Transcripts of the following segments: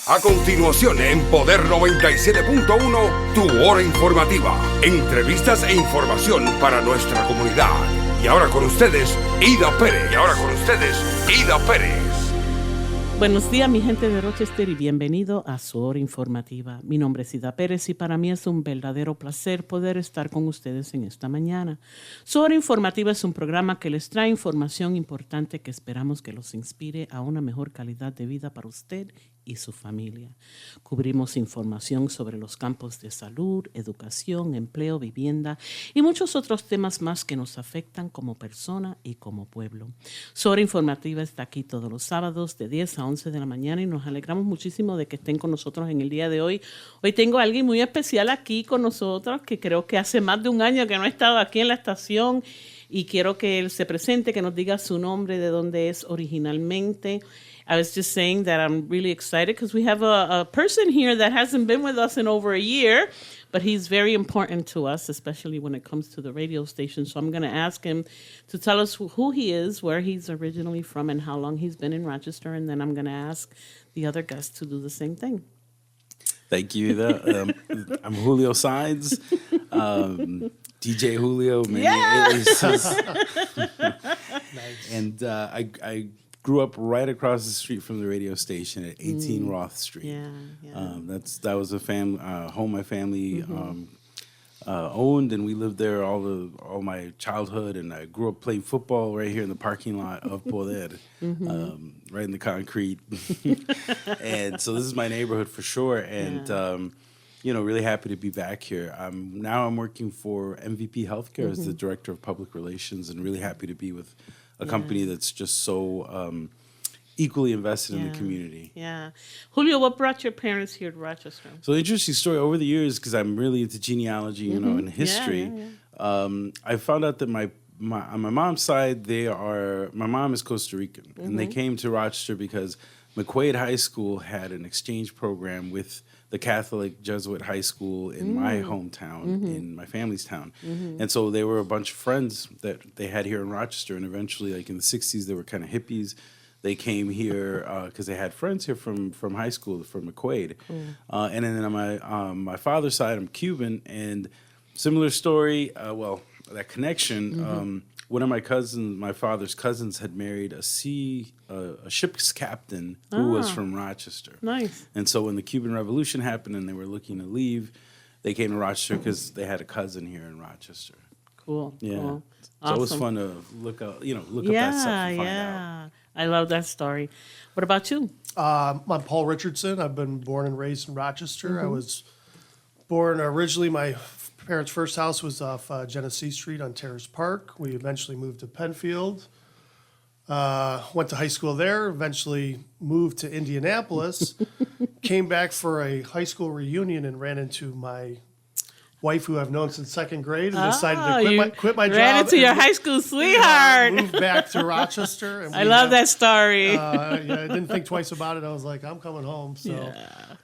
A continuación, en Poder 97.1, tu hora informativa. Entrevistas e información para nuestra comunidad. Y ahora con ustedes, Ida Pérez. Buenos días, mi gente de Rochester, y bienvenido a su hora informativa. Mi nombre es Ida Pérez y para mí es un verdadero placer poder estar con ustedes en esta mañana. Su hora informativa es un programa que les trae información importante que esperamos que los inspire a una mejor calidad de vida para usted y su familia. Cubrimos información sobre los campos de salud, educación, empleo, vivienda y muchos otros temas más que nos afectan como persona y como pueblo. Su hora informativa está aquí todos los sábados de 10 a 11 de la mañana y nos alegramos muchísimo de que estén con nosotros en el día de hoy. Hoy tengo a alguien muy especial aquí con nosotros que creo que hace más de un año que no ha estado aquí en la estación y quiero que él se presente, que nos diga su nombre, de dónde es originalmente. I was just saying that I'm really excited because we have a person here that hasn't been with us in over a year, but he's very important to us, especially when it comes to the radio station. So I'm going to ask him to tell us who he is, where he's originally from, and how long he's been in Rochester. And then I'm going to ask the other guests to do the same thing. Thank you, Ida. I'm Julio Sainz, DJ Julio. Many aliases. Nice. And I grew up right across the street from the radio station at 18 Roth Street. Yeah. That was a home my family owned, and we lived there all my childhood. And I grew up playing football right here in the parking lot of Poder, right in the concrete. And so this is my neighborhood for sure. And really happy to be back here. Now I'm working for MVP Healthcare as the director of public relations, and really happy to be with a company that's just so equally invested in the community. Yeah. Julio, what brought your parents here to Rochester? So interesting story. Over the years, because I'm really into genealogy, and history, I found out that on my mom's side, my mom is Costa Rican, and they came to Rochester because McQuaid High School had an exchange program with the Catholic Jesuit high school in my hometown, in my family's town. And so they were a bunch of friends that they had here in Rochester. And eventually, like in the 60s, they were kind of hippies. They came here because they had friends here from high school, from McQuaid. And then on my father's side, I'm Cuban. And similar story, that connection, one of my father's cousins had married a ship's captain who was from Rochester. Nice. And so when the Cuban Revolution happened and they were looking to leave, they came to Rochester because they had a cousin here in Rochester. Cool. Yeah. Cool. So it was fun to look up that stuff and find out. I love that story. What about you? I'm Paul Richardson. I've been born and raised in Rochester. I was born originally, my parents' first house was off Genesee Street on Terrace Park. We eventually moved to Penfield. Went to high school there, eventually moved to Indianapolis, came back for a high school reunion and ran into my wife, who I've known since second grade, and decided to quit my job. Ran into your high school sweetheart. Moved back to Rochester. And I love that story. I didn't think twice about it. I was like, I'm coming home. So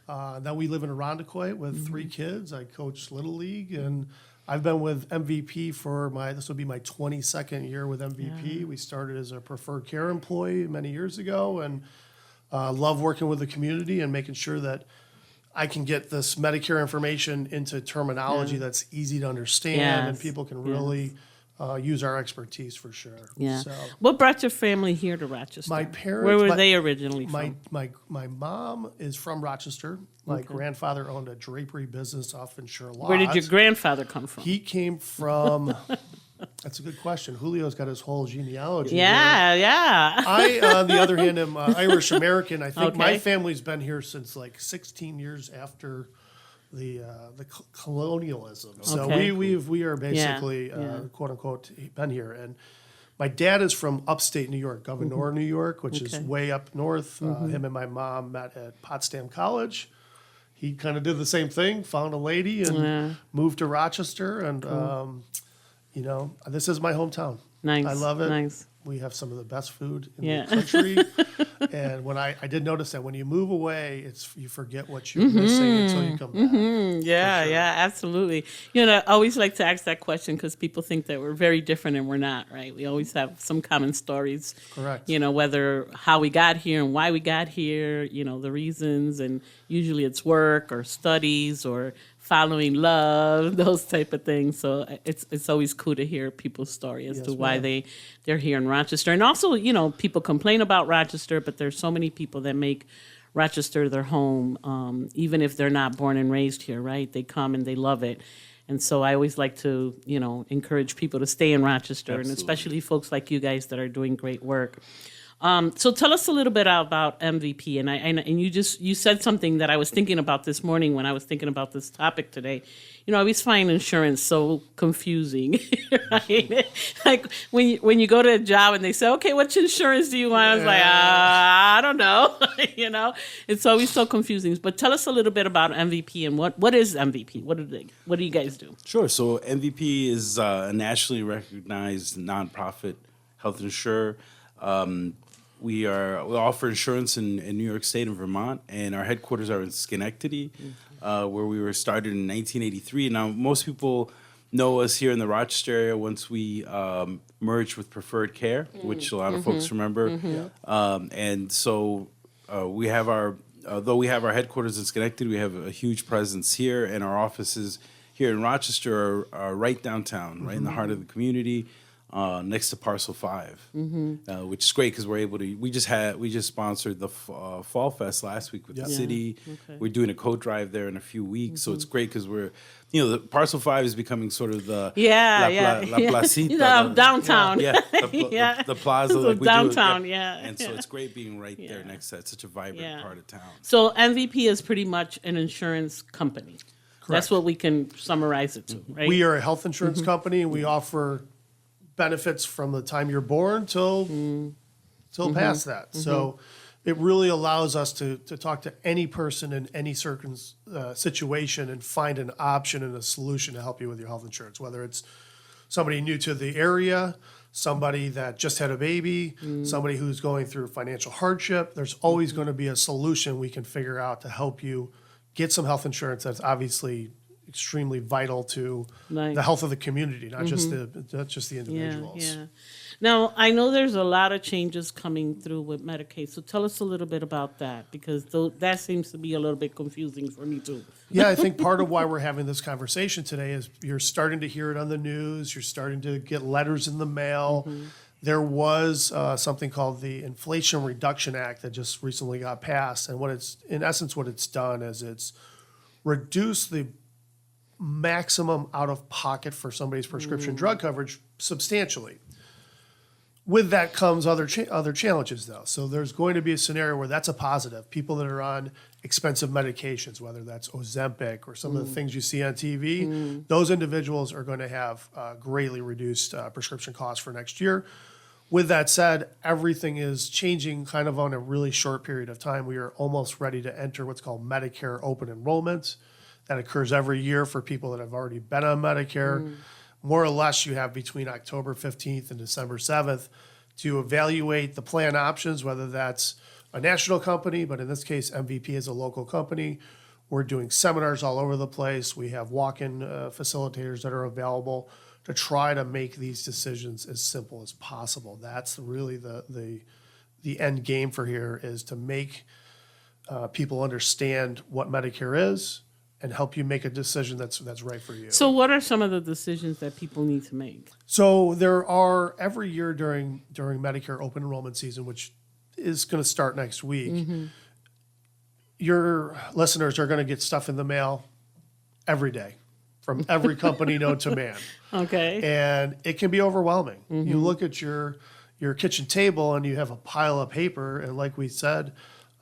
now we live in Irondequoit with 3 kids. I coach Little League, and I've been with MVP this will be my 22nd year with MVP. We started as a preferred care employee many years ago, and love working with the community and making sure that I can get this Medicare information into terminology that's easy to understand, and people can really use our expertise for sure. Yeah. So, what brought your family here to Rochester? my parents. Where were they originally from? My mom is from Rochester. My grandfather owned a drapery business off in Charlotte. Where did your grandfather come from? He came from. That's a good question. Julio's got his whole genealogy. Yeah. I, on the other hand, am Irish American. I think my family's been here since like 16 years after the colonialism. So we are basically quote unquote been here. And my dad is from upstate New York, Governor, New York, which is way up north. Him and my mom met at Potsdam College. He kind of did the same thing, found a lady, and moved to Rochester. And this is my hometown. Nice. I love it. Nice. We have some of the best food in Yeah. the country. And when I did notice that when you move away, you forget what you're missing until you come back. Yeah, sure. yeah, absolutely. I always like to ask that question because people think that we're very different and we're not, right? We always have some common stories. Correct. Whether how we got here and why we got here, the reasons, and usually it's work or studies or following love, those type of things. So it's always cool to hear people's story as Yes, to why ma'am. they're here in Rochester. And also, people complain about Rochester, but there's so many people that make Rochester their home, even if they're not born and raised here, right? They come and they love it. And so I always like to, encourage people to stay in Rochester, and Absolutely. especially folks like you guys that are doing great work. So tell us a little bit about MVP, and you said something that I was thinking about this morning when I was thinking about this topic today. I always find insurance so confusing, right? Like when you go to a job and they say, "Okay, which insurance do you want?" I was like, I don't know. It's always so confusing. But tell us a little bit about MVP and what is MVP? What do you guys do? Sure. So MVP is a nationally recognized nonprofit health insurer. We offer insurance in New York State and Vermont, and our headquarters are in Schenectady, where we were started in 1983. Now, most people know us here in the Rochester area once we merged with Preferred Care, which a lot of folks remember. And so we have though we have our headquarters in Schenectady, we have a huge presence here, and our offices here in Rochester are right downtown, right in the heart of the community. Next to Parcel 5, which is great because we're able to. We just sponsored the Fall Fest last week with the city. Okay. We're doing a coat drive there in a few weeks, so it's great because we're, the Parcel 5 is becoming sort of the la placita, downtown. the plaza So like we downtown, do. yeah. And so it's great being right there next to that, such a vibrant Yeah. part of town. So MVP is pretty much an insurance company. That's Correct. what we can summarize it to, right? We are a health insurance company, and we offer benefits from the time you're born till past that. So it really allows us to talk to any person in any situation and find an option and a solution to help you with your health insurance, whether it's somebody new to the area, somebody that just had a baby, somebody who's going through financial hardship. There's always going to be a solution we can figure out to help you get some health insurance that's obviously extremely vital to Right. the health of the community, not just the individuals. Yeah. Now, I know there's a lot of changes coming through with Medicaid, so tell us a little bit about that, because that seems to be a little bit confusing for me too. Yeah, I think part of why we're having this conversation today is you're starting to hear it on the news. You're starting to get letters in the mail. There was something called the Inflation Reduction Act that just recently got passed, and what it's done is it's reduced the maximum out of pocket for somebody's prescription drug coverage substantially. With that comes other challenges, though. So there's going to be a scenario where that's a positive. People that are on expensive medications, whether that's Ozempic or some of the things you see on TV, those individuals are going to have greatly reduced prescription costs for next year. With that said, everything is changing kind of on a really short period of time. We are almost ready to enter what's called Medicare open enrollment. That occurs every year for people that have already been on Medicare. More or less, you have between October 15th and December 7th to evaluate the plan options, whether that's a national company, but in this case, MVP is a local company. We're doing seminars all over the place. We have walk-in facilitators that are available to try to make these decisions as simple as possible. That's really the end game for here, is to make people understand what Medicare is and help you make a decision that's right for you. So what are some of the decisions that people need to make? So there are, every year during Medicare open enrollment season, which is going to start next week, your listeners are going to get stuff in the mail every day from every company known to man. Okay. And it can be overwhelming. You look at your kitchen table and you have a pile of paper, and like we said,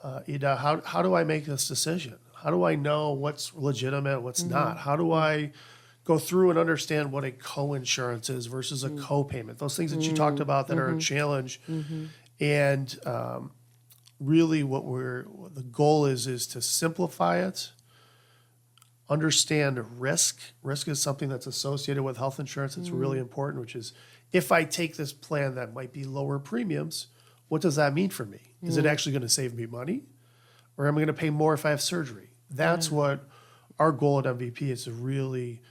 Ida, how do I make this decision? How do I know what's legitimate, what's not? How do I go through and understand what a co-insurance is versus a co-payment? Those things that you talked about that are a challenge. And really what the goal is to simplify it, understand risk. Risk is something that's associated with health insurance. It's really important, which is if I take this plan that might be lower premiums, what does that mean for me? Is it actually going to save me money? Or am I going to pay more if I have surgery? That's what our goal at MVP is, to really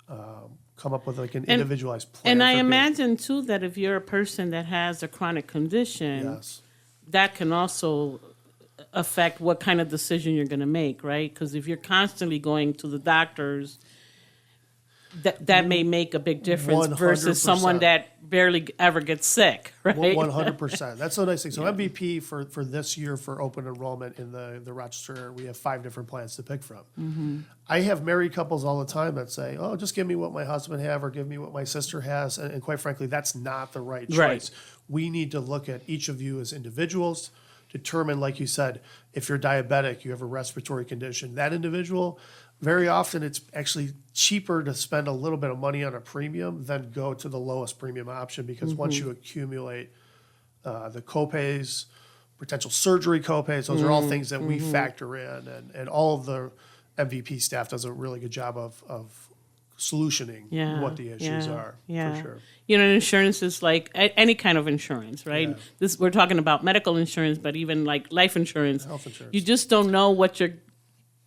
come up with like an individualized plan. And I for people. imagine, too, that if you're a person that has a chronic condition, Yes. that can also affect what kind of decision you're going to make, right? Because if you're constantly going to the doctors, that may make a big difference 100%. versus someone that barely ever gets sick, right? 100%. That's so nice thing. So MVP for this year for open enrollment in the Rochester area, we have 5 different plans to pick from. Mm-hmm. I have married couples all the time that say, "Oh, just give me what my husband have, or give me what my sister has," and quite frankly, that's not the right choice. Right. We need to look at each of you as individuals, determine, like you said, if you're diabetic, you have a respiratory condition, that individual. Very often, it's actually cheaper to spend a little bit of money on a premium than go to the lowest premium option, because once you accumulate the copays, potential surgery copays, those are all things that we factor in, and all of the MVP staff does a really good job of solutioning what the issues are, for sure. You know, insurance is like any kind of insurance, right? Yeah. We're talking about medical insurance, but even like life insurance. Health insurance. You just don't know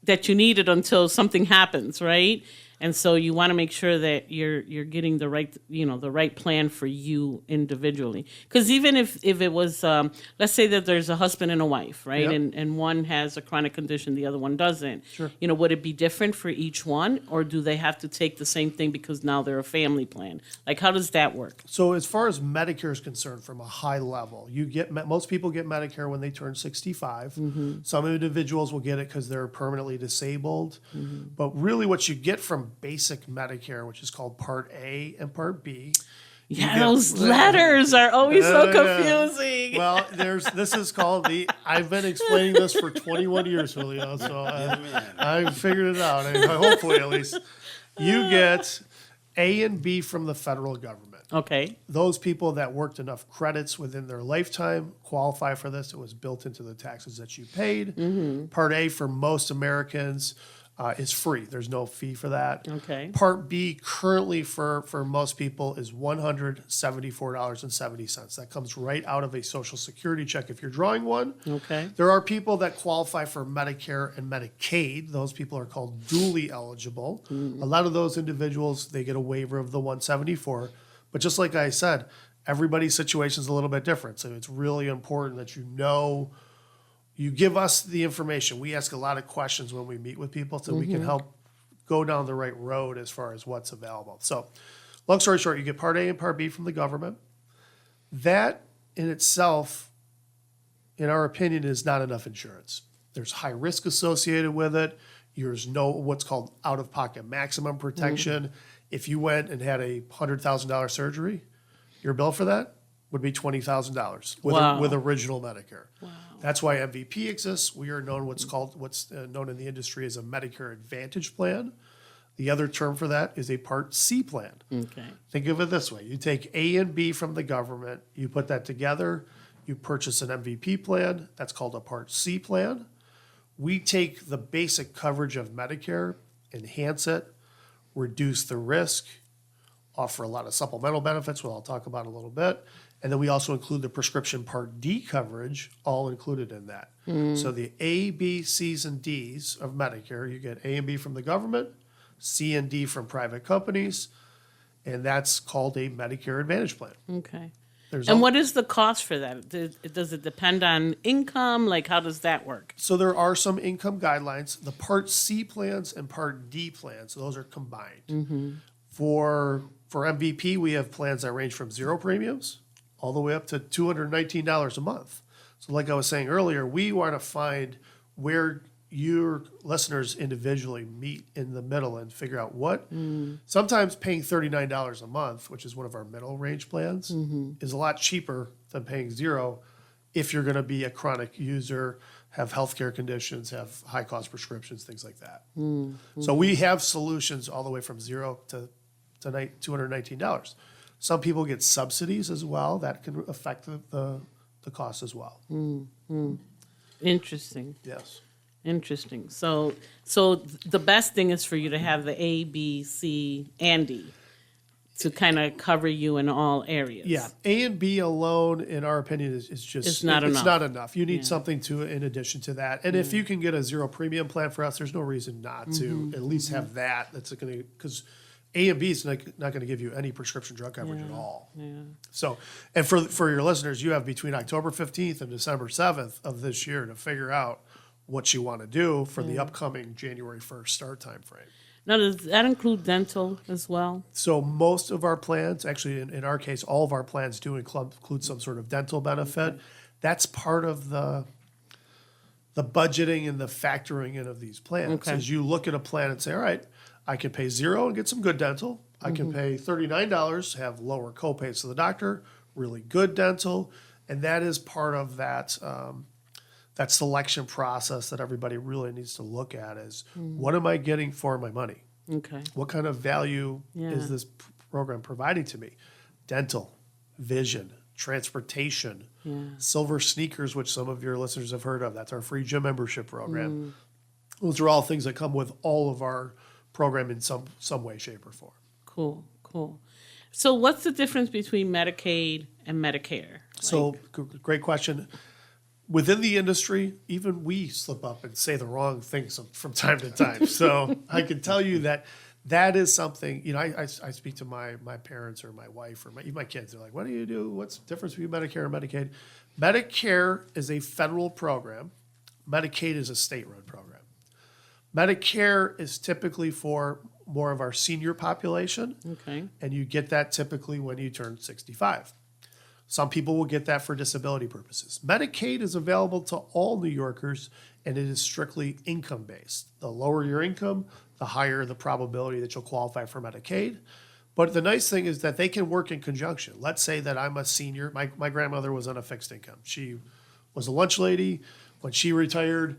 that you need it until something happens, right? And so you want to make sure that you're getting the right plan for you individually. Because even if it was, let's say that there's a husband and a wife, right? Yep. And one has a chronic condition, the other one doesn't. Sure. You know, would it be different for each one, or do they have to take the same thing because now they're a family plan? Like, how does that work? So as far as Medicare is concerned, from a high level, most people get Medicare when they turn 65. Some individuals will get it because they're permanently disabled. But really what you get from basic Medicare, which is called Part A and Part B. Yeah, those letters are always so confusing. Well, this is called I've been explaining this for 21 years, Julio, so I've figured it out. And hopefully, at least, you get A and B from the federal government. Okay. Those people that worked enough credits within their lifetime qualify for this. It was built into the taxes that you paid. Part A for most Americans is free. There's no fee for that. Okay. Part B currently for most people is $174.70. That comes right out of a Social Security check if you're drawing one. Okay. There are people that qualify for Medicare and Medicaid. Those people are called dually eligible. A lot of those individuals, they get a waiver of the 174. But just like I said, everybody's situation is a little bit different. So it's really important that you give us the information. We ask a lot of questions when we meet with people so we can help go down the right road as far as what's available. So long story short, you get Part A and Part B from the government. That in itself, in our opinion, is not enough insurance. There's high risk associated with it. There's no what's called out-of-pocket maximum protection. If you went and had a $100,000 surgery, your bill for that would be $20,000 with original Medicare. Wow. That's why MVP exists. We are known what's known in the industry as a Medicare Advantage plan. The other term for that is a Part C plan. Okay. Think of it this way. You take A and B from the government, you put that together, you purchase an MVP plan. That's called a Part C plan. We take the basic coverage of Medicare, enhance it, reduce the risk, offer a lot of supplemental benefits, which I'll talk about in a little bit. And then we also include the prescription Part D coverage, all included in that. So the A, B, C's, and D's of Medicare, you get A and B from the government, C and D from private companies, and that's called a Medicare Advantage plan. Okay. And what is the cost for that? Does it depend on income? Like, how does that work? So there are some income guidelines. The Part C plans and Part D plans, so those are combined. For MVP, we have plans that range from 0 premiums all the way up to $219 a month. So like I was saying earlier, we want to find where your listeners individually meet in the middle and figure out what. Sometimes paying $39 a month, which is one of our middle range plans, is a lot cheaper than paying 0 if you're going to be a chronic user, have healthcare conditions, have high cost prescriptions, things like that. So we have solutions all the way from 0 to $219. Some people get subsidies as well. That can affect the cost as well. Interesting. Yes. Interesting. So the best thing is for you to have the A, B, C, and D. to kind of cover you in all areas. Yeah, A and B alone, in our opinion, is just It's not it's enough. not enough. You need something to in addition to that. And if you can get a zero premium plan for us, there's no reason not to at least have that. That's going to, because A and B is not going to give you any prescription drug coverage at all. Yeah. So, and for your listeners, you have between October 15th and December 7th of this year to figure out what you want to do for the upcoming January 1st start time frame. Now, does that include dental as well? So most of our plans, actually in our case, all of our plans do include some sort of dental benefit. That's part of the budgeting and the factoring in of these plans. Okay. As you look at a plan and say, all right, I can pay $0 and get some good dental. I can pay $39, have lower copays to the doctor, really good dental. And that is part of that that selection process that everybody really needs to look at is what am I getting for my money? Okay. What kind of value Yeah. is this program providing to me? Dental, vision, transportation, silver sneakers, which some of your listeners have heard of. That's our free gym membership program. Those are all things that come with all of our program in some way, shape, or form. Cool. So what's the difference between Medicaid and Medicare? So great question. Within the industry, even we slip up and say the wrong things from time to time. So I can tell you that is something, I speak to my parents or my wife or even my kids. They're like, what do you do? What's the difference between Medicare and Medicaid? Medicare is a federal program. Medicaid is a state-run program. Medicare is typically for more of our senior population. Okay. And you get that typically when you turn 65. Some people will get that for disability purposes. Medicaid is available to all New Yorkers, and it is strictly income-based. The lower your income, the higher the probability that you'll qualify for Medicaid. But the nice thing is that they can work in conjunction. Let's say that I'm a senior. My grandmother was on a fixed income. She was a lunch lady. When she retired,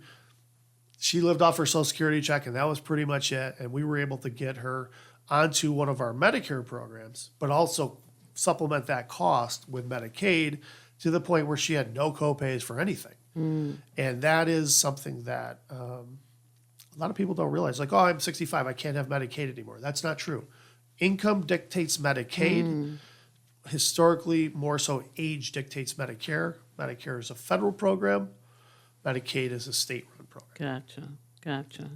she lived off her Social Security check, and that was pretty much it. And we were able to get her onto one of our Medicare programs, but also supplement that cost with Medicaid to the point where she had no copays for anything. And that is something that a lot of people don't realize. Like, oh, I'm 65, I can't have Medicaid anymore. That's not true. Income dictates Medicaid. Historically, more so age dictates Medicare. Medicare is a federal program. Medicaid is a state-run program. Gotcha.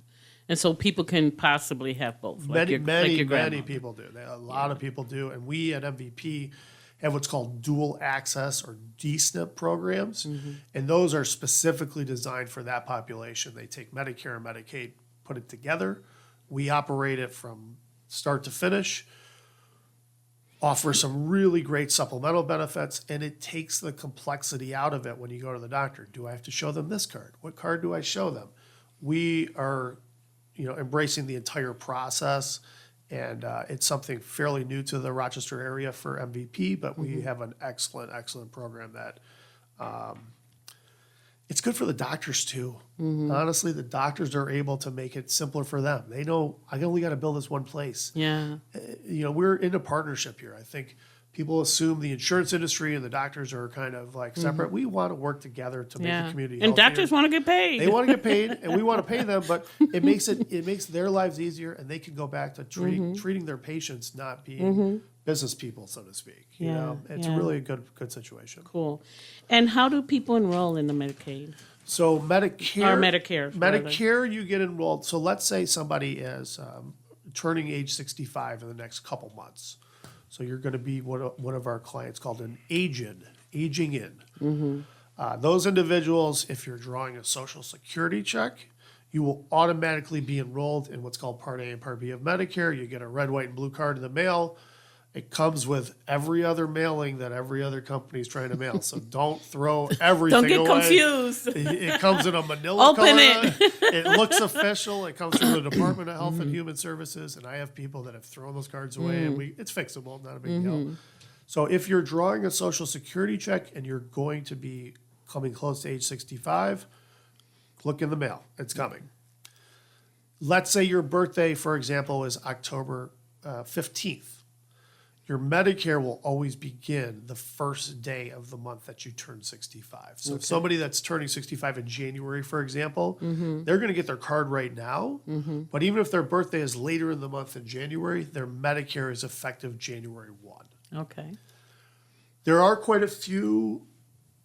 And so people can possibly have both. Many grandmother. people do. A lot of people do. And we at MVP have what's called dual access or DSNP programs. And those are specifically designed for that population. They take Medicare and Medicaid, put it together. We operate it from start to finish, offer some really great supplemental benefits, and it takes the complexity out of it when you go to the doctor. Do I have to show them this card? What card do I show them? We are embracing the entire process, and it's something fairly new to the Rochester area for MVP, but we have an excellent program that it's good for the doctors too. Honestly, the doctors are able to make it simpler for them. They know I only got to bill this one place. Yeah. We're in a partnership here. I think people assume the insurance industry and the doctors are kind of like separate. We want to work together to make the community And healthier. doctors want to get paid. They want to get paid, and we want to pay them, but it makes their lives easier, and they can go back to treating their patients, not being business people, so to speak. It's really a good situation. Cool. And how do people enroll in the Medicaid? So Medicare, Medicare, you get enrolled. So let's say somebody is turning age 65 in the next couple months. So you're going to be one of our clients called an aging in. Those individuals, if you're drawing a Social Security check, you will automatically be enrolled in what's called Part A and Part B of Medicare. You get a red, white, and blue card in the mail. It comes with every other mailing that every other company is trying to mail. So don't throw everything away. Don't get confused. It comes in a manila Open color. It looks official. It comes from the Department of Health and Human Services. And I have people that have thrown those cards away. And it's fixable, not a big deal. So if you're drawing a Social Security check and you're going to be coming close to age 65, look in the mail. It's coming. Let's say your birthday, for example, is October 15th. your Medicare will always begin the first day of the month that you turn 65. So if somebody that's turning 65 in January, for example, they're going to get their card right now. But even if their birthday is later in the month in January, their Medicare is effective January 1. Okay. There are quite a few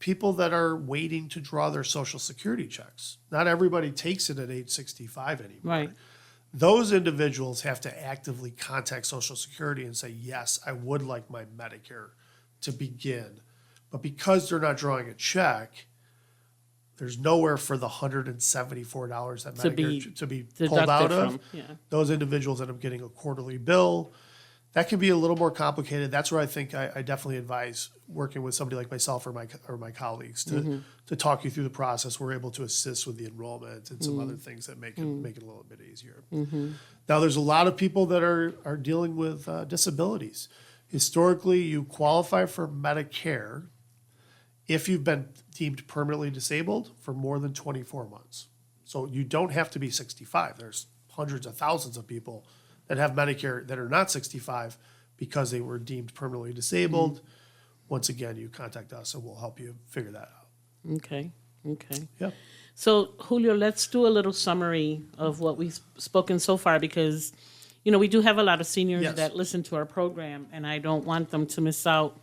people that are waiting to draw their Social Security checks. Not everybody takes it at age 65 anymore. Right. Those individuals have to actively contact Social Security and say, yes, I would like my Medicare to begin. But because they're not drawing a check, there's nowhere for the $174 that Medicare to be pulled out of. Yeah. Those individuals end up getting a quarterly bill. That can be a little more complicated. That's where I think I definitely advise working with somebody like myself or my colleagues to talk you through the process. We're able to assist with the enrollment and some other things that make it a little bit easier. Now, there's a lot of people that are dealing with disabilities. Historically, you qualify for Medicare if you've been deemed permanently disabled for more than 24 months. So you don't have to be 65. There's hundreds of thousands of people that have Medicare that are not 65 because they were deemed permanently disabled. Once again, you contact us and we'll help you figure that out. Okay. Yeah. So, Julio, let's do a little summary of what we've spoken so far because, we do have a lot of seniors that listen to our program, and I don't want them to miss out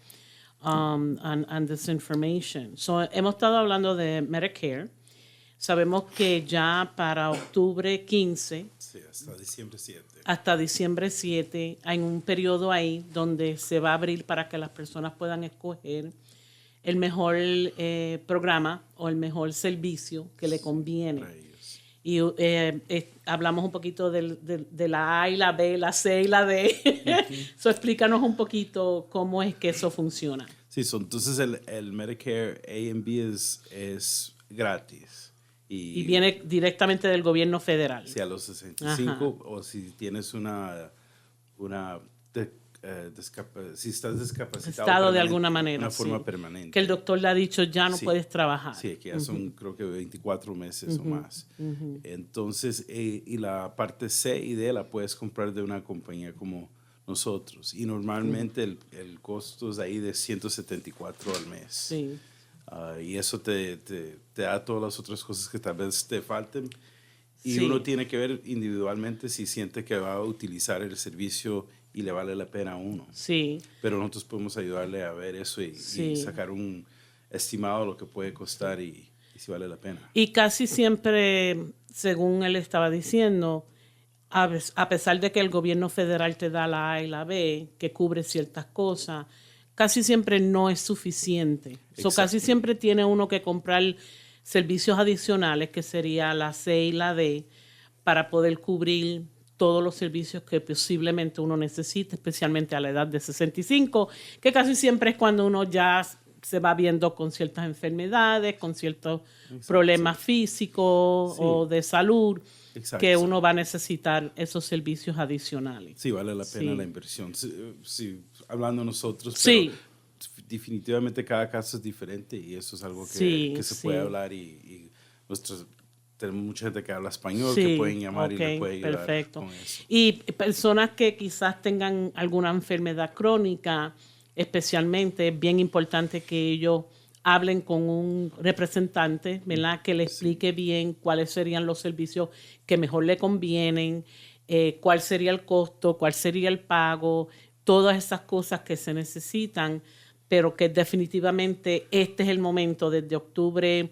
on this information. So, hemos estado hablando de Medicare. Sabemos que ya para octubre 15, Sí, hasta diciembre 7. hasta diciembre 7, hay un periodo ahí donde se va a abrir para que las personas puedan escoger el mejor programa o el mejor servicio que le conviene. Y hablamos un poquito de la A y la B, la C y la D. So, explícanos un poquito cómo es que eso funciona. Sí, entonces el Medicare A y B es gratis. Y viene directamente del gobierno federal. Si a los 65 o si tienes si estás discapacitado de alguna manera. Una forma permanente. Que el doctor le ha dicho ya no puedes trabajar. Sí, que ya son creo que 24 meses o más. Entonces, y la parte C y D la puedes comprar de una compañía como nosotros. Y normalmente el costo es ahí de $174 al mes. Sí. Y eso te da todas las otras cosas que tal vez te falten. Y uno tiene que ver individualmente si siente que va a utilizar el servicio y le vale la pena a uno. Sí. Pero nosotros podemos ayudarle a ver eso y sacar un estimado de lo que puede costar y si vale la pena. Y casi siempre, según él estaba diciendo, a pesar de que el gobierno federal te da la A y la B, que cubre ciertas cosas, casi siempre no es suficiente. So, casi siempre tiene uno que comprar servicios adicionales, que sería la C y la D, para poder cubrir todos los servicios que posiblemente uno necesite, especialmente a la edad de 65, que casi siempre es cuando uno ya se va viendo con ciertas enfermedades, con ciertos problemas físicos o de salud, que uno va a necesitar esos servicios adicionales. Sí, vale la pena la inversión. Sí, hablando nosotros, pero definitivamente cada caso es diferente y eso es algo que se puede hablar y tenemos mucha gente que habla español que pueden llamar y le puede ayudar con eso. Y personas que quizás tengan alguna enfermedad crónica, especialmente, es bien importante que ellos hablen con un representante, ¿verdad? Que le explique bien cuáles serían los servicios que mejor le convienen, cuál sería el costo, cuál sería el pago, todas esas cosas que se necesitan, pero que definitivamente este es el momento, desde octubre,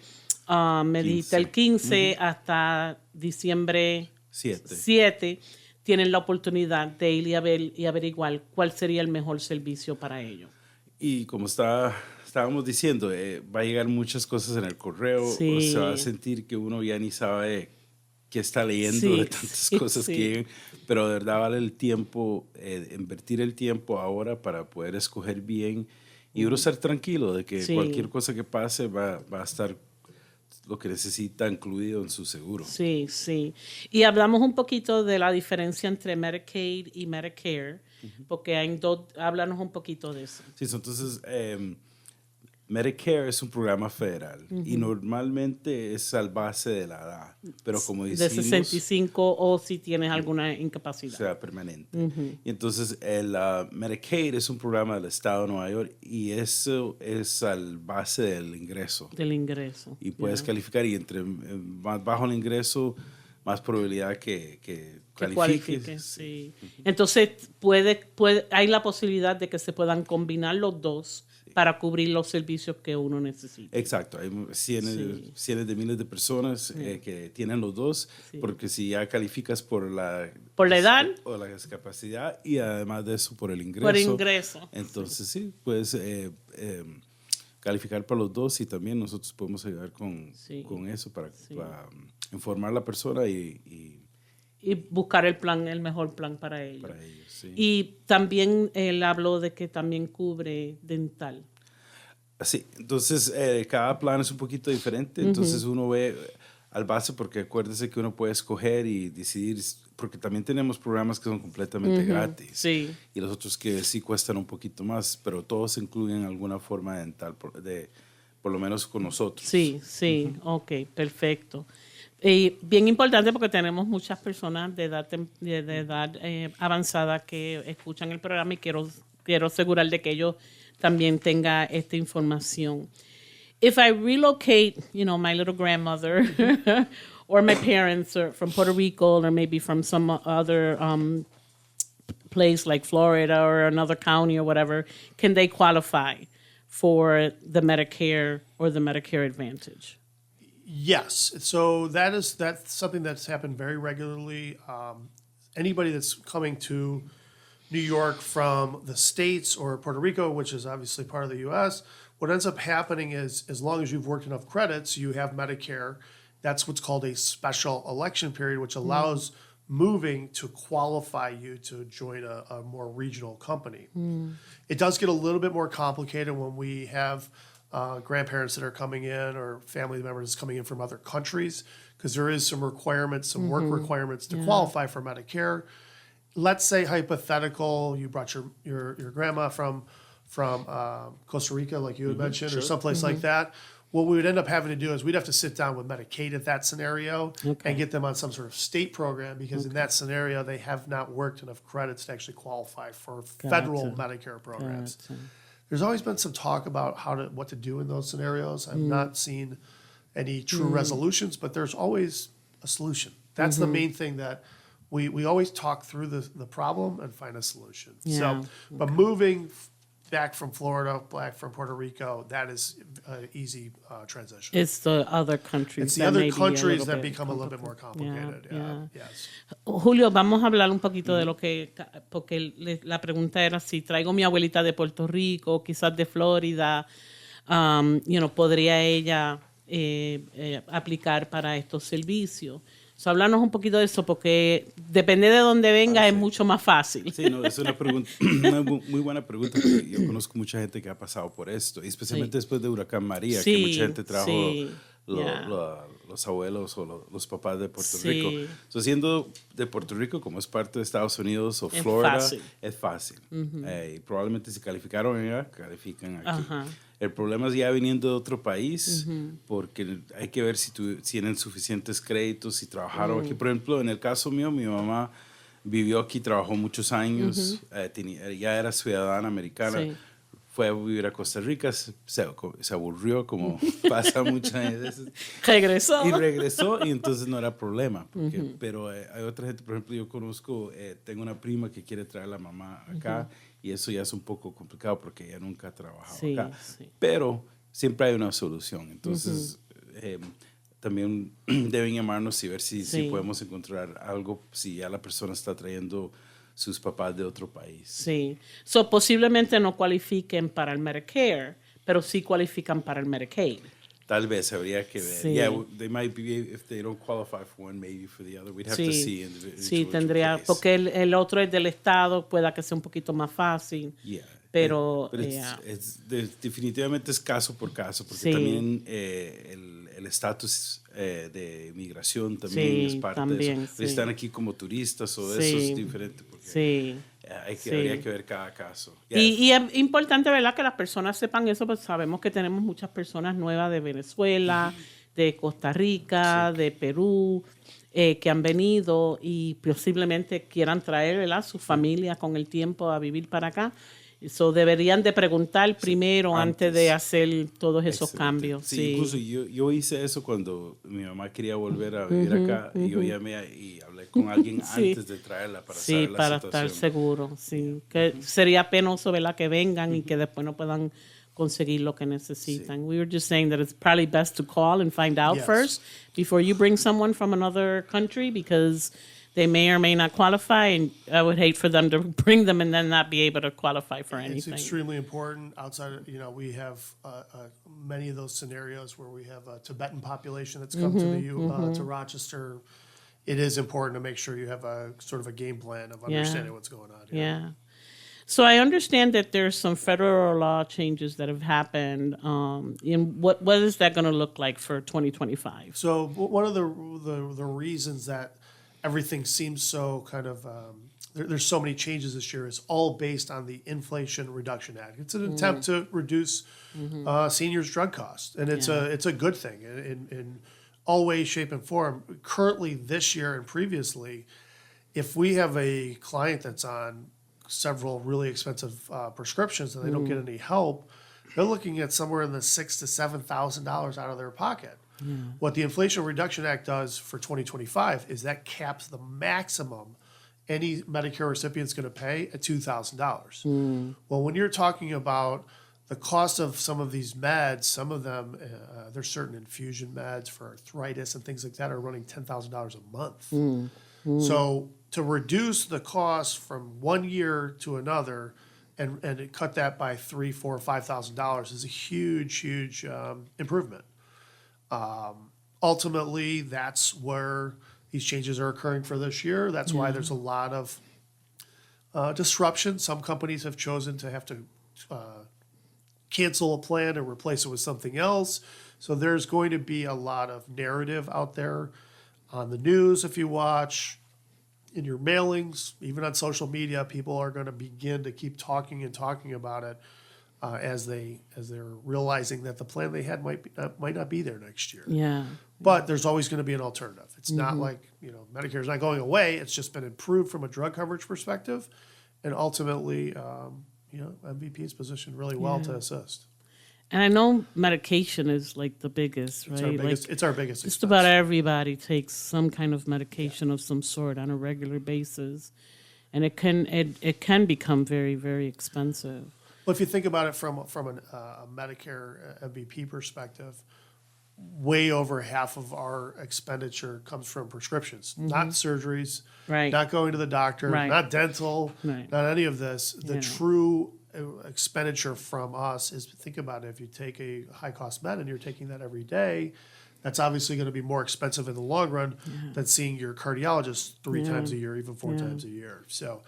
me dijiste el 15 hasta diciembre 7, tienen la oportunidad de ir y averiguar cuál sería el mejor servicio para ellos. Y como estábamos diciendo, va a llegar muchas cosas en el correo, o se va a sentir que uno ya ni sabe qué está leyendo de tantas cosas que llegan, pero de verdad vale el tiempo, invertir el tiempo ahora para poder escoger bien y uno estar tranquilo de que cualquier cosa que pase va a estar lo que necesita incluido en su seguro. Sí. Y hablamos un poquito de la diferencia entre Medicaid y Medicare, porque hay háblanos un poquito de eso. Sí, entonces Medicare es un programa federal y normalmente es al base de la edad, pero como De decimos, 65 o si tienes alguna incapacidad. sea permanente. Y entonces el Medicaid es un programa del estado de Nueva York y eso es al base del ingreso. Del ingreso. Y puedes calificar y entre más bajo el ingreso, más probabilidad que Que califiques. cualifique, sí. Entonces, hay la posibilidad de que se puedan combinar los dos para cubrir los servicios que uno necesita. Exacto, hay cientos de miles de personas que tienen los dos, porque si ya calificas por la edad o la discapacidad y además de eso por el ingreso. Por ingreso. Entonces sí, puedes calificar para los dos y también nosotros podemos ayudar con eso para informar a la persona y buscar el mejor plan para ellos. para ellos. Sí. Y también él habló de que también cubre dental. Sí, entonces cada plan es un poquito diferente, entonces uno ve al base porque acuérdese que uno puede escoger y decidir, porque también tenemos programas que son completamente gratis Sí. y los otros que sí cuestan un poquito más, pero todos incluyen alguna forma dental, por lo menos con nosotros. Sí, sí, ok, perfecto. Y bien importante porque tenemos muchas personas de edad avanzada que escuchan el programa y quiero asegurar de que ellos también tengan esta información. If I relocate, my little grandmother or my parents are from Puerto Rico or maybe from some other place like Florida or another county or whatever, can they qualify for the Medicare or the Medicare Advantage? Yes. So that's something that's happened very regularly. Anybody that's coming to New York from the States or Puerto Rico, which is obviously part of the U.S., what ends up happening is as long as you've worked enough credits, you have Medicare. That's what's called a special election period, which allows moving to qualify you to join a more regional company. It does get a little bit more complicated when we have grandparents that are coming in or family members coming in from other countries, because there is some requirements, some work requirements to qualify for Medicare. Let's say hypothetical, you brought your grandma from Costa Rica, like you had mentioned, or someplace like that. What we would end up having to do is we'd have to sit down with Medicaid at that scenario and get them on some sort of state program, because in that scenario, they have not worked enough credits to actually qualify for federal Medicare programs. There's always been some talk about what to do in those scenarios. I've not seen any true resolutions, but there's always a solution. That's the main thing, that we always talk through the problem and find a solution. But moving back from Florida, back from Puerto Rico, that is an easy transition. It's the other countries. It's the other countries that become a little bit more complicated. Yes. Julio, vamos a hablar un poquito de lo que, porque la pregunta era si traigo a mi abuelita de Puerto Rico, quizás de Florida, podría ella aplicar para estos servicios. So, háblanos un poquito de eso, porque depende de dónde venga, es mucho más fácil. Sí, no, es una pregunta, una muy buena pregunta, porque yo conozco mucha gente que ha pasado por esto, y especialmente después de Huracán María, que mucha gente trajo los abuelos o los papás de Puerto Rico. So, siendo de Puerto Rico, como es parte de Estados Unidos o Florida, es fácil. Y probablemente si calificaron allá, califican aquí. El problema es ya viniendo de otro país, porque hay que ver si tienen suficientes créditos, si trabajaron aquí. Por ejemplo, en el caso mío, mi mamá vivió aquí, trabajó muchos años, ya era ciudadana americana. Fue a vivir a Costa Rica, se aburrió, como pasa muchas veces. Regresó y entonces no era problema. Pero hay otra gente, por ejemplo, yo conozco, tengo una prima que quiere traer a la mamá acá, y eso ya es un poco complicado porque ella nunca ha trabajado acá. Pero siempre hay una solución. Entonces, también deben llamarnos y ver si podemos encontrar algo, si ya la persona está trayendo sus papás de otro país. Sí. So, posiblemente no cualifiquen para el Medicare, pero sí cualifican para el Medicaid. Tal vez habría que ver. Yeah, they might be, if they don't qualify for one, maybe for the other. We'd have to see individual. Sí, tendría, porque el otro es del estado, pueda que sea un poquito más fácil. Pero definitivamente es caso por caso, porque también el estatus de migración también es parte de eso. Están aquí como turistas o eso es diferente. Porque, Habría que ver cada caso. Yes. Y es importante, ¿verdad?, que las personas sepan eso, pues sabemos que tenemos muchas personas nuevas de Venezuela, de Costa Rica, de Perú, que han venido y posiblemente quieran traer, ¿verdad?, su familia con el tiempo a vivir para acá. Eso deberían de preguntar primero antes de hacer todos esos cambios. Sí, incluso yo hice eso cuando mi mamá quería volver a vivir acá y yo llamé y hablé con alguien antes de traerla para saber la para situación. estar seguro. Sí, que sería penoso, ¿verdad?, que vengan y que después no puedan conseguir lo que necesitan. We were just saying that it's probably best to call and find out first before you bring someone from another country, because they may or may not qualify, and I would hate for them to bring them and then not be able to qualify for anything. It's extremely important. Outside of, we have many of those scenarios where we have a Tibetan population that's come to Rochester. It is important to make sure you have a sort of a game plan of understanding what's going on here. Yeah. So I understand that there's some federal law changes that have happened. And what is that going to look like for 2025? So one of the reasons that everything seems so kind of there's so many changes this year is all based on the Inflation Reduction Act. It's an attempt to reduce seniors' drug costs, and it's a good thing in all ways, shape, and form. Currently, this year and previously, if we have a client that's on several really expensive prescriptions and they don't get any help, they're looking at somewhere in the $6,000 to $7,000 out of their pocket. What the Inflation Reduction Act does for 2025 is that caps the maximum any Medicare recipient's going to pay at $2,000. Well, when you're talking about the cost of some of these meds, some of them, there's certain infusion meds for arthritis and things like that are running $10,000 a month. So to reduce the cost from 1 year to another and cut that by $3,000, $4,000, $5,000 is a huge improvement. Ultimately, that's where these changes are occurring for this year. That's why there's a lot of disruption. Some companies have chosen to have to cancel a plan and replace it with something else. So there's going to be a lot of narrative out there on the news if you watch, in your mailings, even on social media. People are going to begin to keep talking about it as they're realizing that the plan they had might not be there next year. Yeah. But there's always going to be an alternative. It's not like, Medicare is not going away. It's just been improved from a drug coverage perspective. And ultimately, MVP is positioned really well to assist. And I know medication is like the biggest, right? It's our biggest Just expense. about everybody takes some kind of medication of some sort on a regular basis. And it can become very, very expensive. Well, if you think about it from a Medicare MVP perspective, way over half of our expenditure comes from prescriptions, not surgeries, not going to the doctor, not dental, not any of this. The true expenditure from us is, think about it, if you take a high-cost med and you're taking that every day, that's obviously going to be more expensive in the long run than seeing your cardiologist 3 times a year, even 4 times a year. So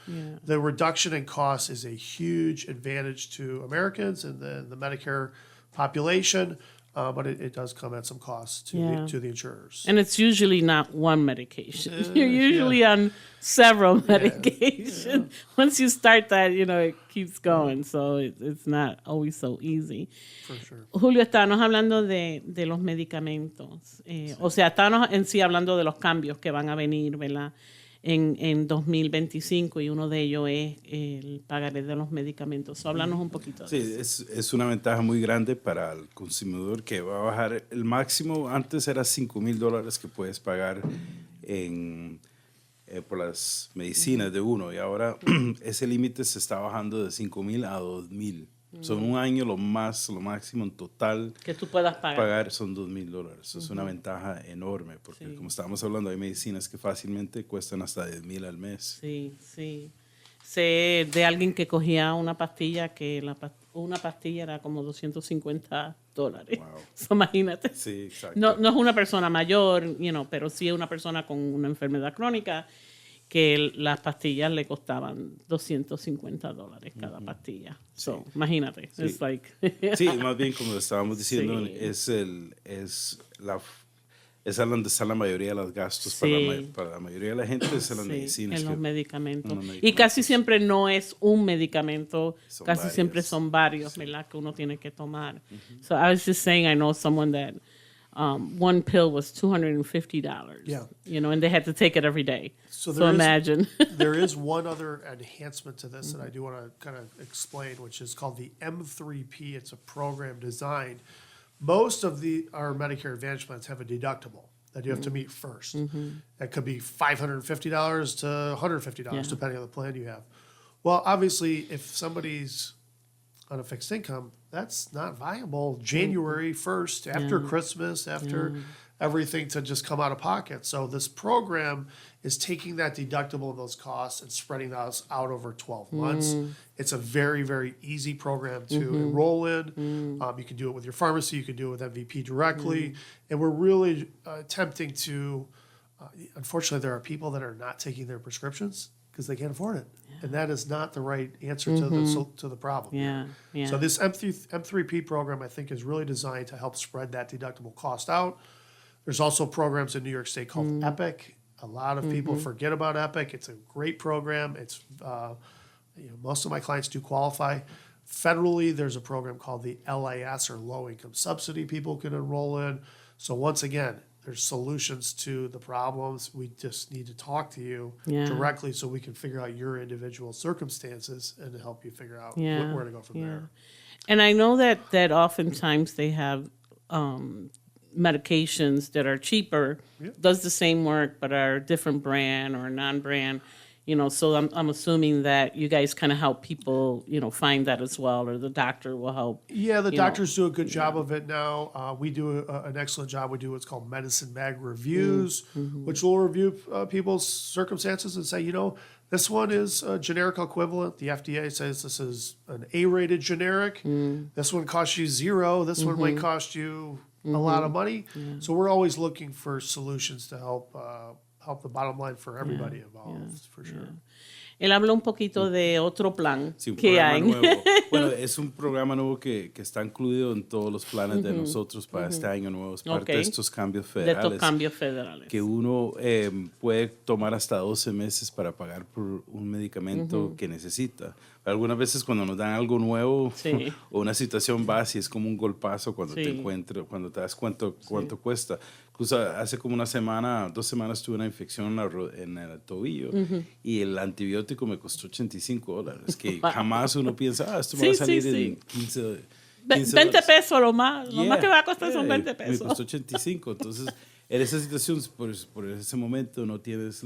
the reduction in costs is a huge advantage to Americans and the Medicare population, but it does come at some cost to the insurers. And it's usually not one medication. You're usually on several medications. Once you start that, it keeps going. So it's not always so easy. For sure. Julio, estábamos hablando de los medicamentos. O sea, estábamos en sí hablando de los cambios que van a venir, ¿verdad?, en 2025, y uno de ellos es el pagaré de los medicamentos. Háblanos un poquito de eso. Sí, es una ventaja muy grande para el consumidor, que va a bajar el máximo. Antes era $5,000 que puedes pagar por las medicinas de uno, y ahora ese límite se está bajando de $5,000 a $2,000. Son un año lo máximo en total que tú puedas pagar son $2,000. Es una ventaja enorme, porque como estábamos hablando, hay medicinas que fácilmente cuestan hasta $10,000 al mes. Sí. Sé de alguien que cogía una pastilla que una pastilla era como $250. Wow. So, imagínate. Sí, exacto. No es una persona mayor, pero sí es una persona con una enfermedad crónica que las pastillas le costaban $250 cada pastilla. So, imagínate. Sí. It's like sí, más bien como estábamos diciendo, es es donde están la mayoría de los gastos para la mayoría de la gente, es en las medicinas. En los medicamentos. en los Y casi medicamentos. siempre no es un medicamento, Son casi varios. siempre son varios, ¿verdad? Que uno tiene que tomar. So I was just saying, I know someone that one pill was $250. Yeah. You know, and they had to take it every day. So there is- imagine. There is one other enhancement to this that I do want to kind of explain, which is called the M3P. It's a program designed. Most of our Medicare Advantage plans have a deductible that you have to meet first. That could be $550 to $150, depending on the plan you have. Well, obviously, if somebody's on a fixed income, that's not viable January 1st, after Christmas, after everything to just come out of pocket. So this program is taking that deductible and those costs and spreading those out over 12 months. It's a very, very easy program to enroll in. You can do it with your pharmacy. You can do it with MVP directly. And we're really attempting to, unfortunately, there are people that are not taking their prescriptions because they can't afford it. And that is not the right answer to the problem. Yeah. So this M3P program, I think, is really designed to help spread that deductible cost out. There's also programs in New York State called EPIC. A lot of people forget about EPIC. It's a great program. It's most of my clients do qualify. Federally, there's a program called the LIS, or Low Income Subsidy, people can enroll in. So once again, there's solutions to the problems. We just need to talk to you directly so we can figure out your individual circumstances and to help you figure out where to go from there. And I know that oftentimes they have medications that are cheaper, does the same work, but are a different brand or a non-brand. You know, so I'm assuming that you guys kind of help people, find that as well, or the doctor will help. Yeah, the doctors do a good job of it now. We do an excellent job. We do what's called Medicine Mag Reviews, which will review people's circumstances and say, this one is a generic equivalent. The FDA says this is an A-rated generic. This one costs you $0. This one might cost you a lot of money. So we're always looking for solutions to help the bottom line for everybody involved, for sure. Él habló un poquito de otro plan Sí, un que programa hay. nuevo. Bueno, es un programa nuevo que está incluido en todos los planes de nosotros para este año nuevo. Es parte de estos cambios De federales. estos cambios federales. Que uno puede tomar hasta 12 meses para pagar por un medicamento que necesita. Algunas veces cuando nos dan algo nuevo o una situación base, es como un golpazo cuando cuando te das cuánto cuesta. Incluso hace como 2 semanas tuve una infección en el tobillo y el antibiótico me costó $85, que jamás uno piensa, esto me va a salir en 15 $20 pesos lo más que va a costar son 20 Me pesos. costó 85. Entonces, en esa situación, por ese momento no tienes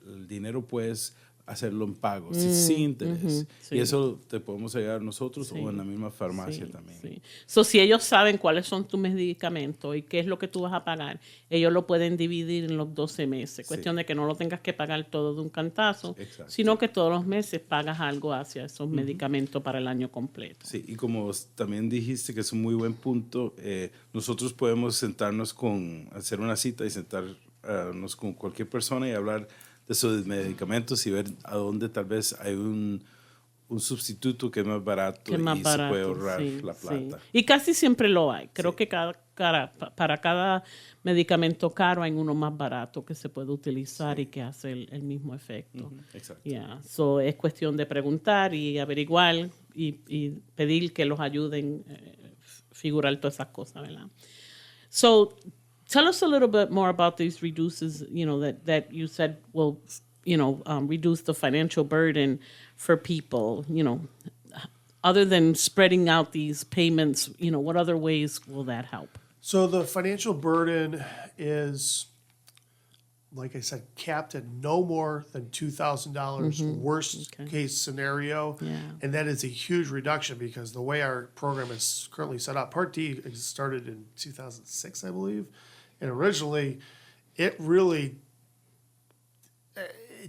el dinero, puedes hacerlo en pagos, sin interés. Y eso te podemos ayudar nosotros o en la misma farmacia también. Sí. So, si ellos saben cuáles son tus medicamentos y qué es lo que tú vas a pagar, ellos lo pueden dividir en los 12 meses. Cuestión de que no lo tengas que pagar todo de un cantazo, sino que todos los meses pagas algo hacia esos medicamentos para el año completo. Sí, y como también dijiste que es un muy buen punto, nosotros podemos hacer una cita y sentarnos con cualquier persona y hablar de esos medicamentos y ver a dónde tal vez hay un sustituto que es más barato se puede ahorrar la plata. Sí. Y casi siempre lo hay. Creo que para cada medicamento caro hay uno más barato que se puede utilizar y que hace el mismo efecto. Exacto. Yeah. So, es cuestión de preguntar y averiguar y pedir que los ayuden a figurar todas esas cosas, ¿verdad? So, tell us a little bit more about these reduces, that you said will, reduce the financial burden for people, other than spreading out these payments, what other ways will that help? So the financial burden is, like I said, capped at no more than $2,000 worst case scenario. Yeah. And that is a huge reduction because the way our program is currently set up, Part D started in 2006, I believe. And originally, it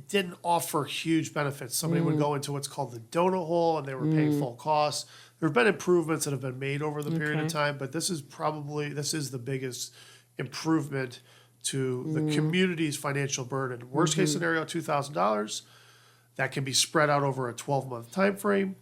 didn't offer huge benefits. Somebody would go into what's called the donut hole, and they were paying full costs. There have been improvements that have been made over the period of time, but this is the biggest improvement to the community's financial burden. Worst case scenario, $2,000. That can be spread out over a 12-month time frame.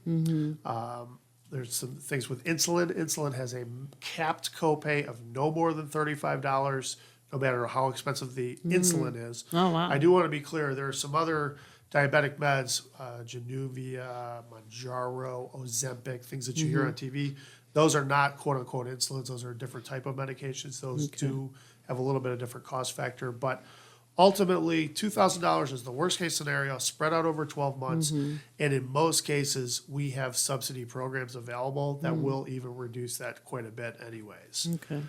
There's some things with insulin. Insulin has a capped copay of no more than $35. no matter how expensive the insulin is. Oh, wow. I do want to be clear, there are some other diabetic meds, Januvia, Mounjaro, Ozempic, things that you hear on TV. Those are not quote-unquote insulins. Those are a different type of medications. Those do have a little bit of different cost factor. But ultimately, $2,000 is the worst-case scenario, spread out over 12 months. And in most cases, we have subsidy programs available that will even reduce that quite a bit anyways. Okay.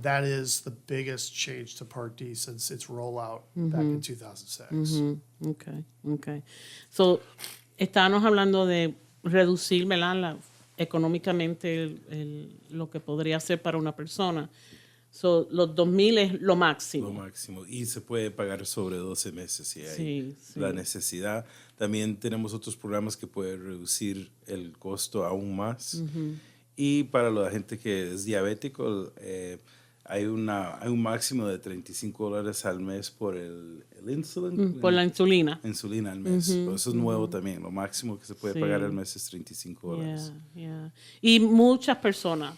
That is the biggest change to Part D since its rollout back in 2006. Okay, okay. So, estábamos hablando de reducir, ¿verdad? Económicamente lo que podría ser para una persona. So, los 2,000 es lo máximo. Lo máximo. Y se puede pagar sobre 12 meses si hay Sí, sí. la necesidad. También tenemos otros programas que pueden reducir el costo aún más. Y para la gente que es diabético, hay un máximo de $35 al mes por el insulin. Por la insulina. Insulina al mes. Pero eso es nuevo también. Lo máximo que se puede pagar al mes es $35. Yeah. Y muchas personas, a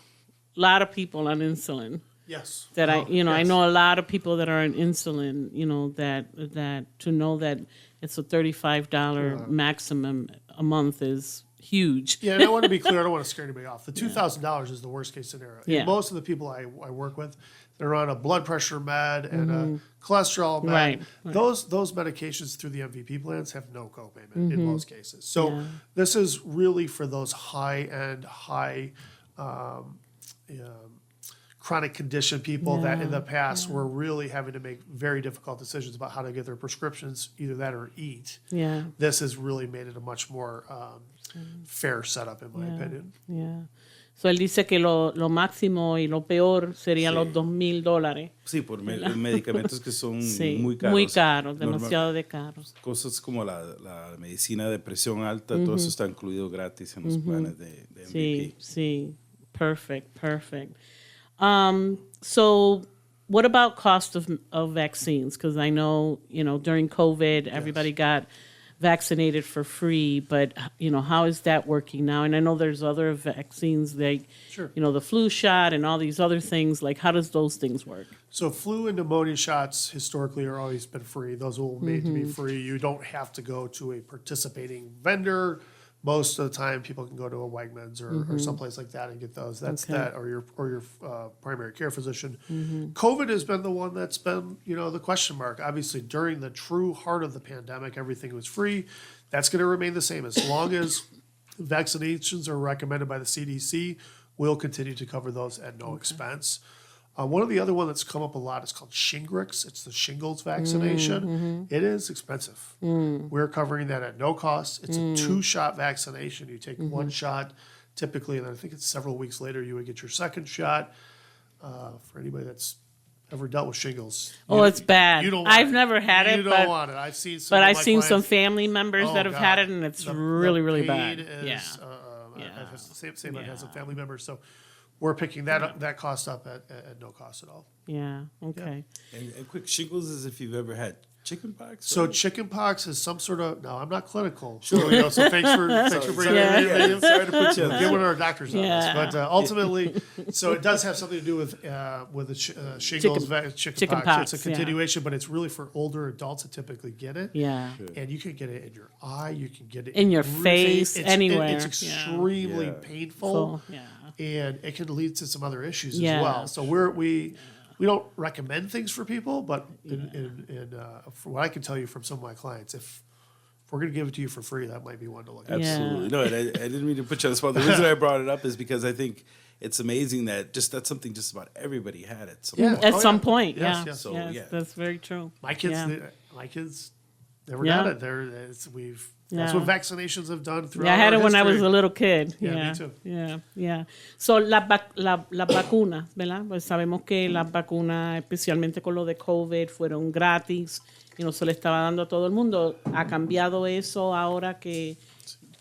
lot of people on insulin. Yes. That I yes. know a lot of people that are on insulin, that to know that it's a $35 maximum a month is huge. Yeah, and I want to be clear. I don't want to scare anybody off. The $2,000 is the worst case scenario. Yeah. And most of the people I work with, they're on a blood pressure med and a cholesterol med. Right. Those medications through the MVP plans have no copayment in most cases. So this is really for those high-end, chronic condition people that in the past were really having to make very difficult decisions about how to get their prescriptions, either that or eat. Yeah. This has really made it a much more fair setup, in my opinion. Yeah. So él dice que lo máximo y lo peor serían los $2,000. Sí, por medicamentos que son Sí, muy caros. muy caros, demasiado de caros. Cosas como la medicina de presión alta, todo eso está incluido gratis en los planes de MVP. Sí. Perfect. So what about cost of vaccines? Because I know, during COVID, everybody got vaccinated for free, but, how is that working now? And I know there's other vaccines like, the flu shot and all these other things. Like, how does those things work? So flu and pneumonia shots historically are always been free. Those were made to be free. You don't have to go to a participating vendor. Most of the time, people can go to a Wegmans or someplace like that and get those. That's that, or your primary care physician. COVID has been the one that's been, the question mark. Obviously, during the true heart of the pandemic, everything was free. That's going to remain the same as long as vaccinations are recommended by the CDC. We'll continue to cover those at no expense. One of the other one that's come up a lot is called Shingrix. It's the shingles vaccination. It is expensive. We're covering that at no cost. It's a 2-shot vaccination. You take one shot typically, and then I think it's several weeks later you would get your second shot. For anybody that's ever dealt with shingles. It's bad. You don't want I've it. never had it. You don't want it. I've seen some. But of I've my seen some clients- family members that have had it, and it's really, really bad. Is, Same I have some family members. So we're picking that cost up at no cost at all. Yeah. Okay. And quick, shingles is if you've ever had chickenpox. So chickenpox is some sort of. No, I'm not clinical. Sure. So thanks for bringing it in. Sorry to put you on Get one of our doctors on this, Yeah. but ultimately, so it does have something to do with the shingles, chickenpox. It's a continuation, but it's really for older adults that typically get it. Yeah. And you can get it in your eye, you can get it In your really- face, anywhere. It's extremely painful, and it can lead to some other issues as well. So we don't recommend things for people, but for what I can tell you from some of my clients, if we're going to give it to you for free, that might be one to look at. Absolutely. No, and I didn't mean to put you on the spot. The reason I brought it up is because I think it's amazing that that's something just about everybody had at some point. At some point, Yes, yeah. yes. So, Yes, that's very true. My kids never got it. That's what vaccinations have done throughout I had our it when I was history. a little kid. Yeah, me too. Yeah. So, las vacunas, ¿verdad? Pues sabemos que las vacunas, especialmente con lo de COVID, fueron gratis y no se le estaba dando a todo el mundo. ¿Ha cambiado eso ahora que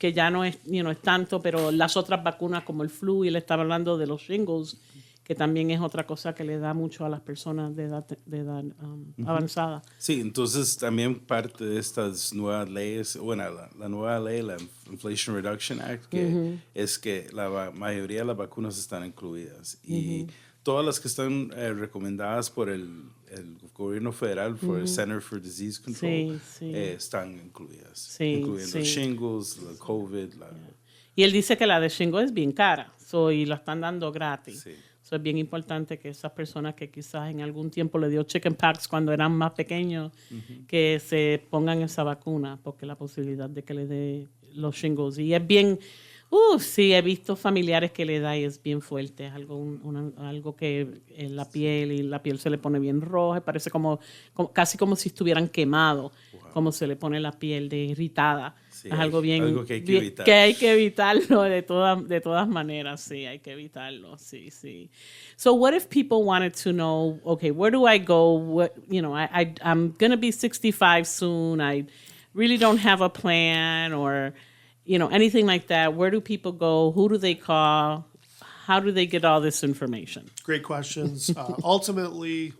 ya no es, es tanto, pero las otras vacunas como el flu, y le estaba hablando de los shingles, que también es otra cosa que le da mucho a las personas de edad avanzada? Sí, entonces también parte de estas nuevas leyes, bueno, la nueva ley, la Inflation Reduction Act, que es que la mayoría de las vacunas están incluidas y todas las que están recomendadas por el el gobierno federal for el Center for Disease Control están incluidas, incluyendo shingles, la COVID. Y él dice que la de shingle es bien cara, y lo están dando gratis. Sí. Es bien importante que esas personas que quizás en algún tiempo le dio chickenpox cuando eran más pequeños, que se pongan esa vacuna, porque la posibilidad de que le dé los shingles. Y es bien, sí, he visto familiares que le da y es bien fuerte. Es algo que en la piel se le pone bien roja, parece casi como si estuvieran quemados, como se le pone la piel de irritada. Sí, es algo que hay que evitar. Que hay que evitarlo de todas maneras, sí, hay que evitarlo, sí. So what if people wanted to know, okay, where do I go? I'm going to be 65 soon. I really don't have a plan or, anything like that. Where do people go? Who do they call? How do they get all this information? Great questions. Ultimately,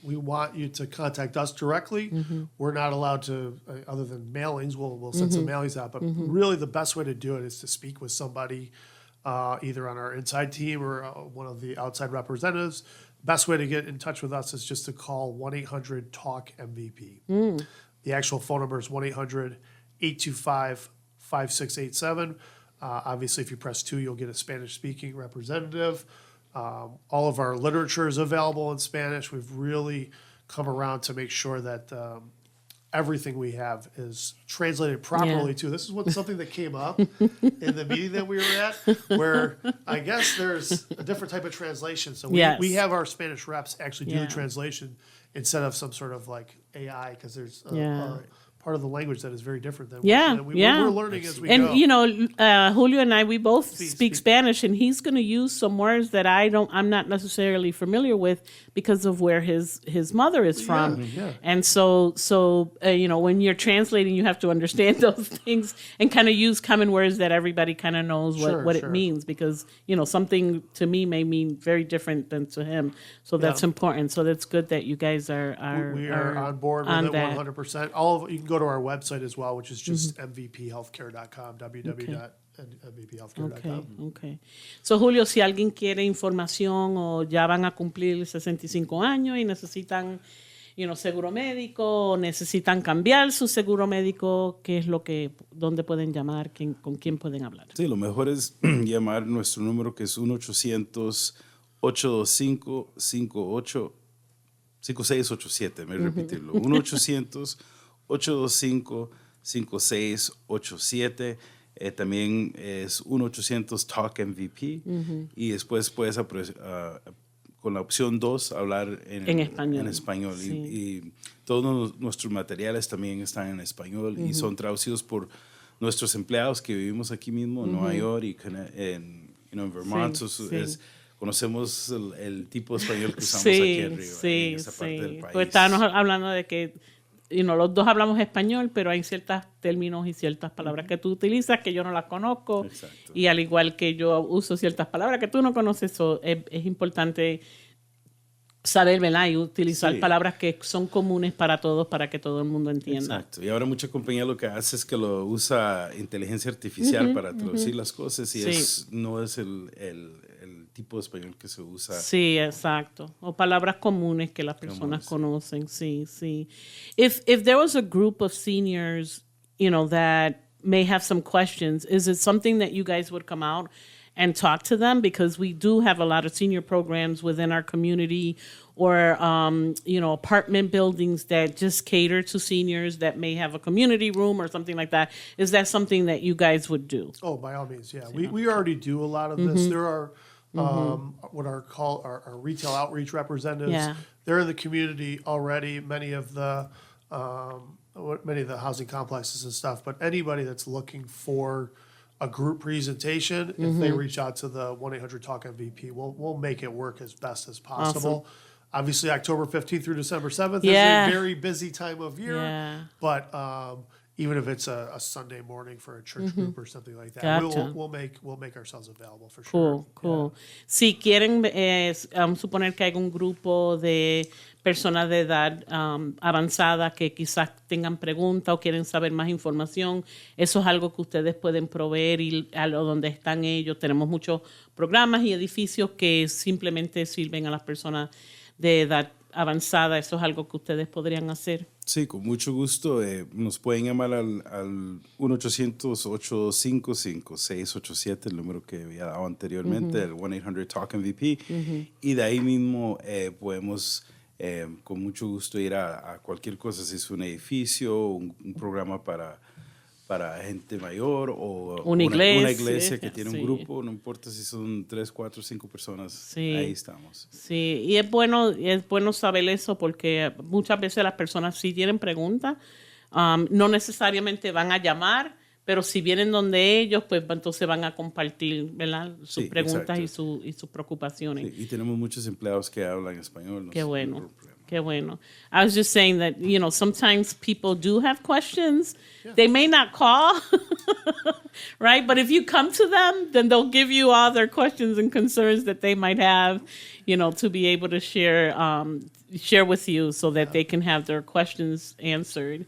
we want you to contact us directly. We're not allowed to, other than mailings, we'll send some mailings out. But really the best way to do it is to speak with somebody, either on our inside team or one of the outside representatives. Best way to get in touch with us is just to call 1-800-TALK-MVP. The actual phone number is 1-800-825-5687. Obviously, if you press 2, you'll get a Spanish-speaking representative. All of our literature is available in Spanish. We've really come around to make sure that everything we have is translated properly too. This is something that came up in the meeting that we were at, where I guess there's a different type of translation. So we have our Spanish reps actually do the translation instead of some sort of like AI, because there's part of the language that is very different than we're learning as we go. And Julio and I, we both speak Spanish, and he's going to use some words that I'm not necessarily familiar with because of where his mother is from. And so when you're translating, you have to understand those things and kind of use common words that everybody kind of knows what it means, because something to me may mean very different than to him. So that's important. So that's good that you guys are on board with it 100%. You can go to our website as well, which is just mvphealthcare.com, www.mvphealthcare.com. Okay. So, Julio, si alguien quiere información o ya van a cumplir 65 años y necesitan, seguro médico, o necesitan cambiar su seguro médico, ¿qué es dónde pueden llamar, con quién pueden hablar? Sí, lo mejor es llamar nuestro número, que es 1-800-825-5687, me repetirlo, 1-800-825-5687. También es 1-800-TALK-MVP. Y después puedes, con la opción 2, hablar en español. Sí. Y todos nuestros materiales también están en español y son traducidos por nuestros empleados que vivimos aquí mismo en Nueva York y en Vermont. Conocemos el tipo de español que usamos aquí arriba, en esa parte del país. Pues estábamos hablando de que los dos hablamos español, pero hay ciertos términos y ciertas palabras que tú utilizas que yo no las conozco. Exacto. Y al igual que yo uso ciertas palabras que tú no conoces, es importante saber, ¿verdad? Y utilizar palabras que son comunes para todos, para que todo el mundo entienda. Exacto. Y ahora mucha compañía lo que hace es que lo usa inteligencia artificial para traducir las cosas, y no es el tipo de español que se usa. Sí, exacto. O palabras comunes que las personas conocen. Sí. If there was a group of seniors, that may have some questions, is it something that you guys would come out and talk to them? Because we do have a lot of senior programs within our community, or apartment buildings that just cater to seniors that may have a community room or something like that. Is that something that you guys would do? Oh, by all means, yeah. We already do a lot of this. There are what are called our retail outreach representatives. Yeah. They're in the community already. Many of the housing complexes and stuff. But anybody that's looking for a group presentation, if they reach out to the 1-800-TALK-MVP, we'll make it work as best as possible. Awesome. Obviously, October 15th through December 7th is a very busy time of year. Yeah. But even if it's a Sunday morning for a church group or something like that, Gotcha. we'll make ourselves available for Cool, sure. cool. Si quieren suponer que hay un grupo de personas de edad avanzada que quizás tengan preguntas o quieren saber más información, eso es algo que ustedes pueden proveer y a donde están ellos. Tenemos muchos programas y edificios que simplemente sirven a las personas de edad avanzada, eso es algo que ustedes podrían hacer. Sí, con mucho gusto. Nos pueden llamar al 1-800-855-5687, el número que había dado anteriormente, el 1-800-TALK-MVP. Y de ahí mismo podemos con mucho gusto ir a cualquier cosa, si es un edificio, un programa para gente mayor o una iglesia que tiene sí. un grupo, no importa si son 3, 4, 5 personas, Sí. ahí estamos. Sí, y es bueno saber eso porque muchas veces las personas sí tienen preguntas, no necesariamente van a llamar, pero si vienen donde ellos, pues entonces van a compartir, ¿verdad? Sus preguntas y sus preocupaciones. Sí, y tenemos muchos empleados que hablan español. Qué bueno. Qué bueno. I was just saying that, sometimes people do have questions. Yeah. They may not call, right? But if you come to them, then they'll give you all their questions and concerns that they might have, to be able to share with you so that they can have their questions answered.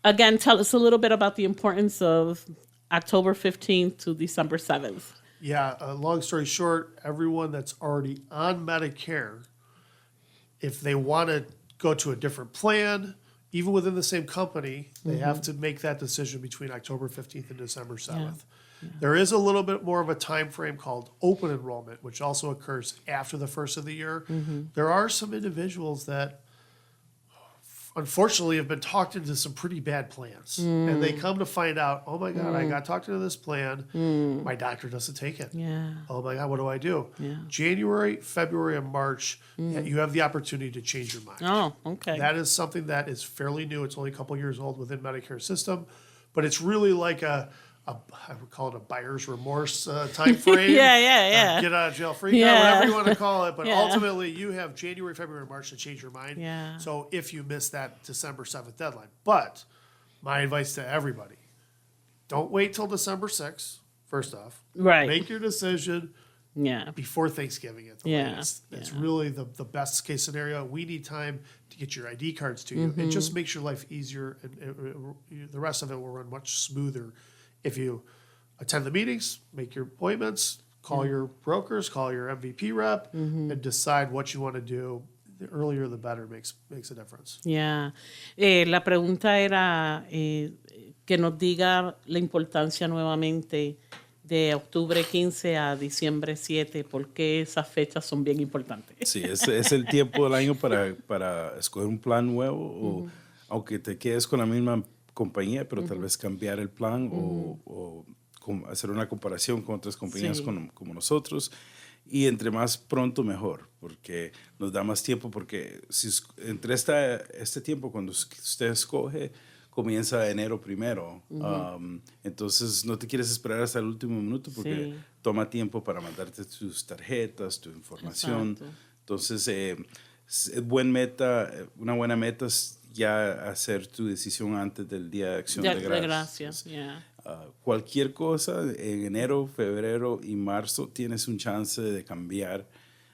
Again, tell us a little bit about the importance of October 15th to December 7th. Yeah, long story short, everyone that's already on Medicare, if they want to go to a different plan, even within the same company, they have to make that decision between October 15th and December 7th. Yeah. Yeah. There is a little bit more of a time frame called open enrollment, which also occurs after the first of the year. There are some individuals that unfortunately have been talked into some pretty bad plans. And they come to find out, oh my God, I got talked into this plan. My doctor doesn't take it. Yeah. Oh my God, what do I do? Yeah. January, February, and March, you have the opportunity to change your mind. Oh, okay. That is something that is fairly new. It's only a couple years old within Medicare system, but it's really like I would call it a buyer's remorse time frame. Yeah. Get out of jail free card, whatever you want to call it. But ultimately, you have January, February, and March to change your mind. Yeah. So if you miss that December 7th deadline. But my advice to everybody, don't wait till December 6th, first off. Right. Make your decision before Thanksgiving at the latest. It's really the best case scenario. We need time to get your ID cards to you. It just makes your life easier, and the rest of it will run much smoother. If you attend the meetings, make your appointments, call your brokers, call your MVP rep, and decide what you want to do. The earlier the better makes a difference. Yeah. La pregunta era que nos diga la importancia nuevamente de octubre 15 a diciembre 7, porque esas fechas son bien importantes. Sí, es el tiempo del año para escoger un plan nuevo, o aunque te quedes con la misma compañía, pero tal vez cambiar el plan o hacer una comparación con otras compañías como nosotros. Y entre más pronto mejor, porque nos da más tiempo, porque si entre este tiempo cuando usted escoge, comienza enero 1. Entonces no te quieres esperar hasta el último minuto porque toma tiempo para mandarte tus tarjetas, tu información. Exacto. Entonces una buena meta es ya hacer tu decisión antes del Día de Acción de Gracias. Cualquier cosa en enero, febrero y marzo tienes un chance de cambiar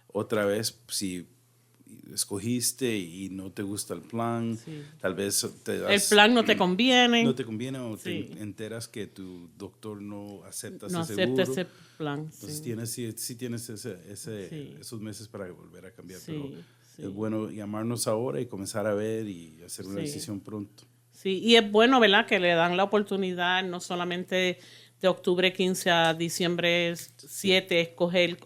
otra vez si escogiste y no te gusta el plan. Tal vez el plan no te conviene. No te conviene, o te enteras que tu doctor no acepta ese plan. Entonces tienes esos meses para volver a cambiar. Pero es bueno llamarnos ahora y comenzar a ver y hacer una decisión pronto. Sí, y es bueno, ¿verdad?, que le dan la oportunidad no solamente de octubre 15 a diciembre 7, escoger,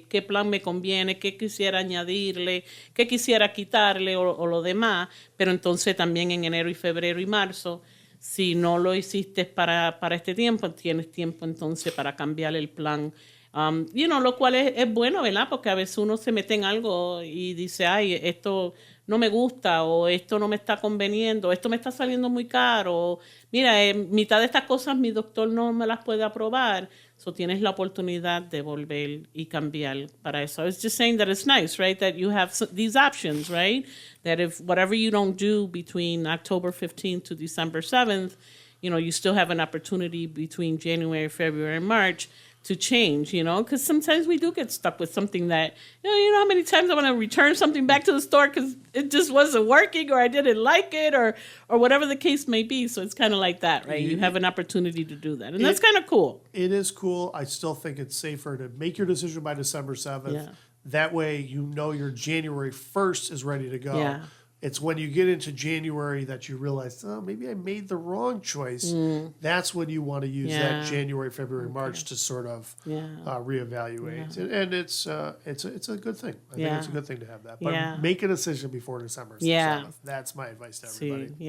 qué plan me conviene, qué quisiera añadirle, qué quisiera quitarle o lo demás, pero entonces también en enero y febrero y marzo, si no lo hiciste para este tiempo, tienes tiempo entonces para cambiar el plan. Lo cual es bueno, ¿verdad? Porque a veces uno se mete en algo y dice, ay, esto no me gusta, o esto no me está conveniendo, esto me está saliendo muy caro, o, mira, mitad de estas cosas mi doctor no me las puede aprobar. So tienes la oportunidad de volver y cambiar para eso. I was just saying that it's nice, right? That you have these options, right? That if whatever you don't do between October 15th to December 7th, you still have an opportunity between January, February, and March to change, because sometimes we do get stuck with something that, you know how many times I want to return something back to the store because it just wasn't working, or I didn't like it, or whatever the case may be. So it's kind of like that, right? You have an opportunity to do that. And that's kind of cool. It is cool. I still think it's safer to make your decision by December 7th That way, you know your January 1st is ready to go. Yeah. It's when you get into January that you realize, oh, maybe I made the wrong choice. That's when you want to use that January, February, March to sort of reevaluate. And it's a good thing. I think it's a good thing to have that. But make a decision before December 7th. That's my advice to everybody. Sí,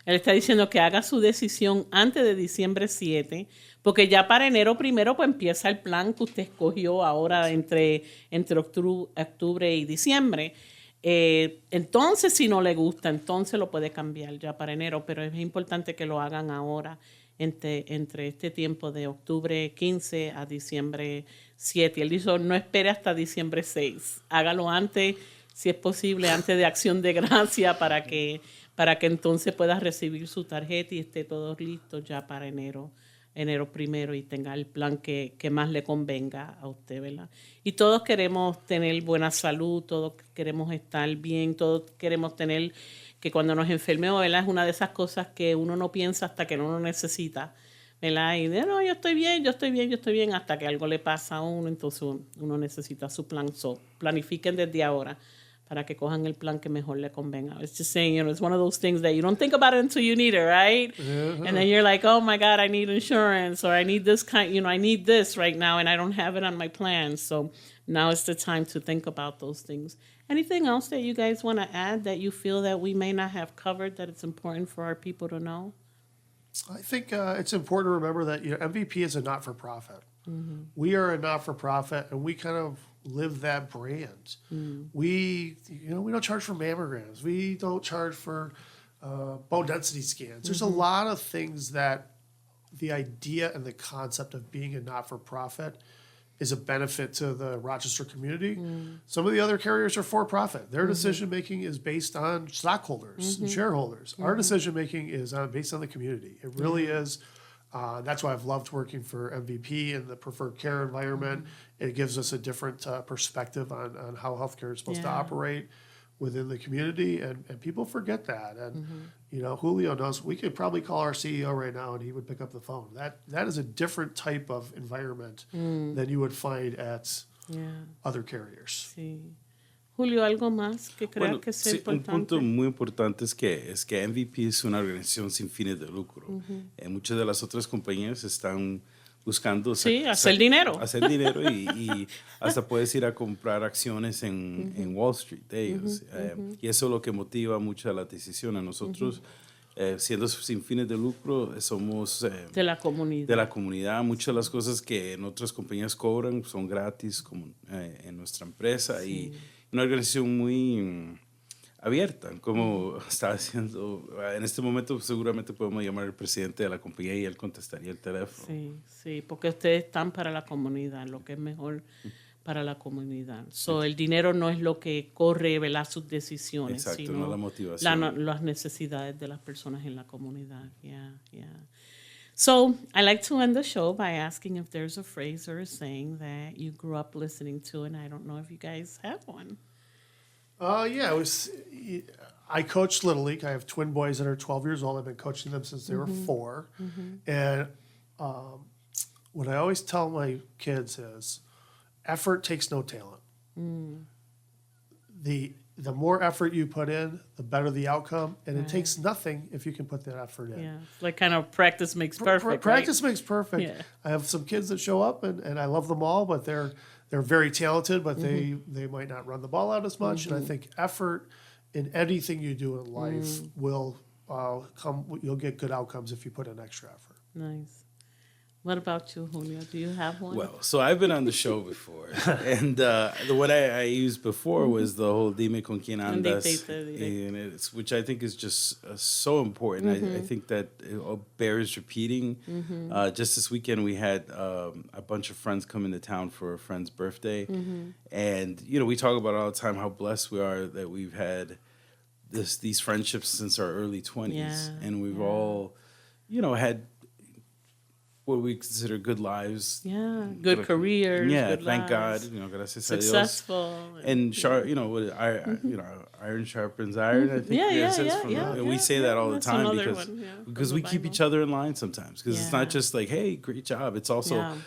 Él está diciendo que haga su decisión antes de diciembre 7, porque ya para enero 1 pues empieza el plan que usted escogió ahora entre octubre y diciembre. Entonces, si no le gusta, entonces lo puede cambiar ya para enero, pero es importante que lo hagan ahora entre este tiempo de octubre 15 a diciembre 7. Él dijo, no espere hasta diciembre 6, hágalo antes, si es posible, antes de Acción de Gracia para que entonces pueda recibir su tarjeta y esté todo listo ya para enero 1 y tenga el plan que más le convenga a usted, ¿verdad? Y todos queremos tener buena salud, todos queremos estar bien, todos queremos tener que cuando nos enfermemos, ¿verdad? Es una de esas cosas que uno no piensa hasta que no lo necesita, ¿verdad? Y de, no, yo estoy bien, hasta que algo le pasa a uno, entonces uno necesita su plan. So, planifiquen desde ahora para que cojan el plan que mejor le convenga. It's just saying, it's one of those things that you don't think about it until you need it, right? And then you're like, oh my God, I need insurance, or I need this I need this right now, and I don't have it on my plan. So now is the time to think about those things. Anything else that you guys want to add that you feel that we may not have covered that it's important for our people to know? I think it's important to remember that MVP is a not-for-profit. We are a not-for-profit, and we kind of live that brand. We don't charge for mammograms. We don't charge for bone density scans. There's a lot of things that the idea and the concept of being a not-for-profit is a benefit to the Rochester community. Some of the other carriers are for-profit. Their decision-making is based on stockholders and shareholders. Our decision-making is based on the community. It really is. That's why I've loved working for MVP in the preferred care environment. It gives us a different perspective on how healthcare is supposed to operate within the community, and people forget that. And Julio knows we could probably call our CEO right now and he would pick up the phone. That is a different type of environment than you would find at other carriers. Sí. Julio, ¿algo más que creas que sea importante? Un punto muy importante es que MVP es una organización sin fines de lucro. Muchas de las otras compañías están buscando hacer dinero. Hacer dinero y hasta puedes ir a comprar acciones en Wall Street de ellos. Y eso es lo que motiva mucho las decisiones. Nosotros, siendo sin fines de lucro, somos de la comunidad. De la comunidad. Muchas de las cosas que en otras compañías cobran son gratis, como en nuestra empresa. Y una organización muy abierta, como estaba diciendo. En este momento seguramente podemos llamar al presidente de la compañía y él contestaría el teléfono. Sí, porque ustedes están para la comunidad, lo que es mejor para la comunidad. So, el dinero no es lo que corre, ¿verdad?, sus decisiones, sino no la motivación. las necesidades de las personas en la comunidad. So, I like to end the show by asking if there's a phrase or a saying that you grew up listening to, and I don't know if you guys have one. I coached Little League. I have twin boys that are 12 years old. I've been coaching them since they were 4. And what I always tell my kids is, effort takes no talent. The more effort you put in, the better the outcome. And it takes nothing if you can put that effort in. Yeah, like kind of practice makes perfect. Practice makes perfect. Yeah. I have some kids that show up, and I love them all, but they're very talented, but they might not run the ball out as much. And I think effort in anything you do in life will you'll get good outcomes if you put in extra effort. Nice. What about you, Julio? Do you have one? Well, so I've been on the show before, and the one I used before was the whole "Dime con quién andas," which I think is just so important. I think that it bears repeating. Just this weekend, we had a bunch of friends come into town for a friend's birthday, and we talk about all the time how blessed we are that we've had these friendships since our early 20s, and we've all, had what we consider good lives. Yeah, good careers. Yeah, good thank lives. God. Gracias Successful. a Dios. And iron sharpens iron. I think we say that all the time because we keep each other in line sometimes. Because it's not just like, hey, great job. It's also,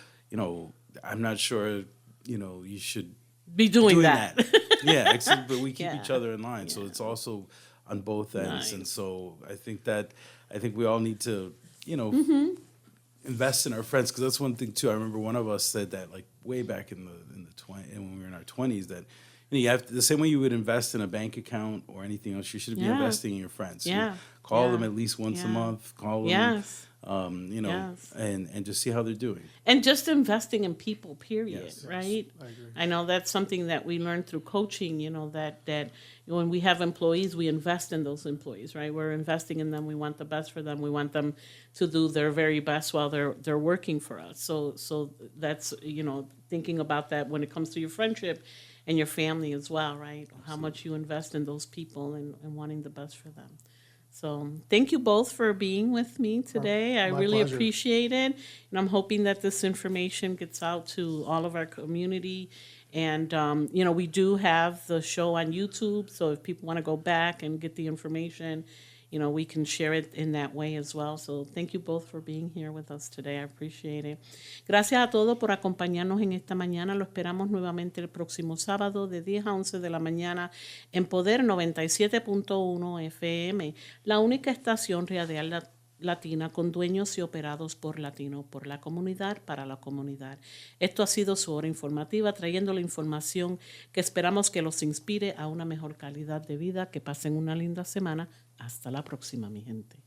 I'm not sure, you should be doing that. Yeah, but we keep Yeah. each other in line. So it's also on both ends. Nice. And so I think we all need to, invest in our friends, because that's one thing too. I remember one of us said that like way back in the when we were in our 20s, that you have to, the same way you would invest in a bank account or anything else, you should be investing in your friends. Yeah. Call them at least once a month. Call them, Yes. and just see how they're doing. And just investing in people, period, Yes. right? I agree. I know that's something that we learned through coaching, that when we have employees, we invest in those employees, right? We're investing in them. We want the best for them. We want them to do their very best while they're working for us. So that's, thinking about that when it comes to your friendship and your family as well, right? How much you invest in those people and wanting the best for them. So thank you both for being with me today. I my really pleasure. appreciate it. And I'm hoping that this information gets out to all of our community. And, we do have the show on YouTube. So if people want to go back and get the information, we can share it in that way as well. So thank you both for being here with us today. I appreciate it. Gracias a todos por acompañarnos en esta mañana. Lo esperamos nuevamente el próximo sábado de 10 a 11 de la mañana en Poder 97.1 FM, la única estación radial latina con dueños y operados por latinos, por la comunidad, para la comunidad. Esto ha sido su hora informativa, trayendo la información que esperamos que los inspire a una mejor calidad de vida. Que pasen una linda semana. Hasta la próxima, mi gente.